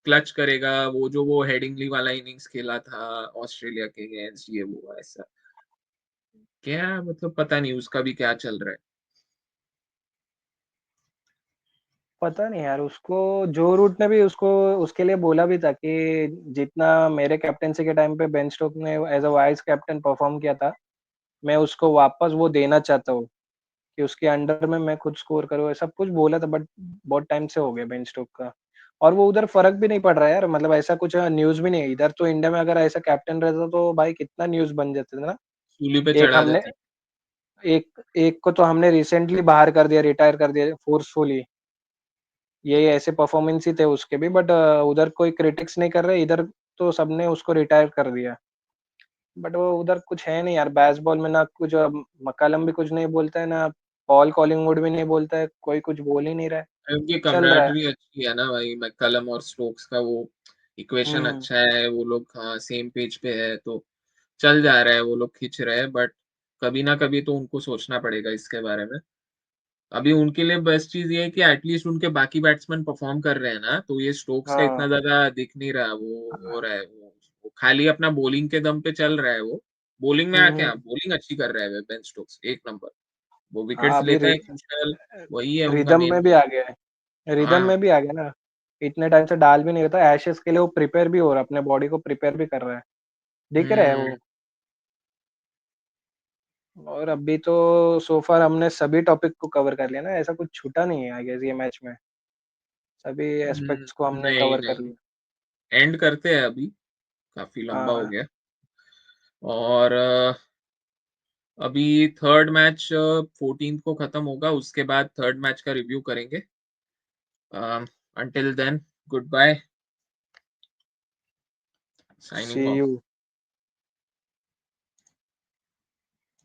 क्लच करेगा, वो जो वो हेडिंगली वाला इनिंग्स खेला था ऑस्ट्रेलिया के अगेंस्ट, ये वो ऐसा क्या, मतलब पता नहीं उसका भी क्या चल रहा है। पता नहीं यार, उसको जो रूट ने भी उसको उसके लिए बोला भी था कि जितना मेरे कैप्टेंसी के टाइम पे बेन स्टोक्स ने as a vice captain perform किया था, मैं उसको वापस वो देना चाहता हूँ कि उसके अंडर में मैं खुद स्कोर करूँ, ऐसा कुछ बोला था, बट बहुत टाइम से हो गया बेन स्टोक का। और वो उधर फर्क भी नहीं पड़ रहा है यार, मतलब ऐसा कुछ न्यूज भी नहीं है इधर। तो इंडिया में अगर ऐसा कैप्टन रहता तो भाई कितना न्यूज बन जाते थे ना। सूली पे एक चढ़ा हमने देते। एक एक को तो हमने रिसेंटली बाहर कर दिया, रिटायर कर दिया फोर्सफुली। ये ऐसे परफॉर्मेंस ही थे उसके भी, बट उधर कोई क्रिटिक्स नहीं कर रहे, इधर तो सबने उसको रिटायर कर दिया। बट वो उधर कुछ है नहीं यार, बेसबॉल में ना कुछ मक्कलम भी कुछ नहीं बोलता है, ना पॉल कॉलिंगवुड भी नहीं बोलता है, कोई कुछ बोल ही नहीं रहा है। उनकी चल रहा है। कम्राडरी अच्छी है ना भाई, मैककलम और स्टोक्स का वो इक्वेशन हुँ, अच्छा है, वो लोग हाँ सेम पेज पे है, तो चल जा रहा है, वो लोग खींच रहे हैं, बट कभी ना कभी तो उनको सोचना पड़ेगा इसके बारे में। अभी उनके लिए बेस्ट चीज ये है कि एटलीस्ट उनके बाकी बैट्समैन परफॉर्म कर रहे हैं ना, तो ये स्टोक्स का हाँ, इतना ज्यादा दिख नहीं रहा, वो हो रहा है, वो खाली अपना बॉलिंग के दम पे चल रहा है वो। बॉलिंग में हुँ, क्या हुँ। बॉलिंग अच्छी कर रहा है बेन स्टोक्स, एक नंबर। वो हाँ, विकेट्स अभी लेता है क्रूशियल, वही है उनका रिदम मेन में भी रोल। आ गया है। रिदम हाँ। में भी आ गया ना। इतने टाइम से डाल भी नहीं रहा था, एशेज़ के लिए वो प्रिपेयर भी हो रहा है, अपने बॉडी को प्रिपेयर भी कर रहा है। दिख रहा है हम्म। वो। और अभी तो सो फार हमने सभी टॉपिक को कवर कर लिया ना, ऐसा कुछ छूटा नहीं है आई गेस ये मैच में। सभी एस्पेक्ट्स को हमने नहीं कवर कर नहीं, लिया। एंड करते हैं अभी, काफी लंबा हो हाँ, गया। और अभी थर्ड मैच 14 को खत्म होगा, उसके बाद थर्ड मैच का रिव्यू करेंगे। Until then, good bye, signing see off. You.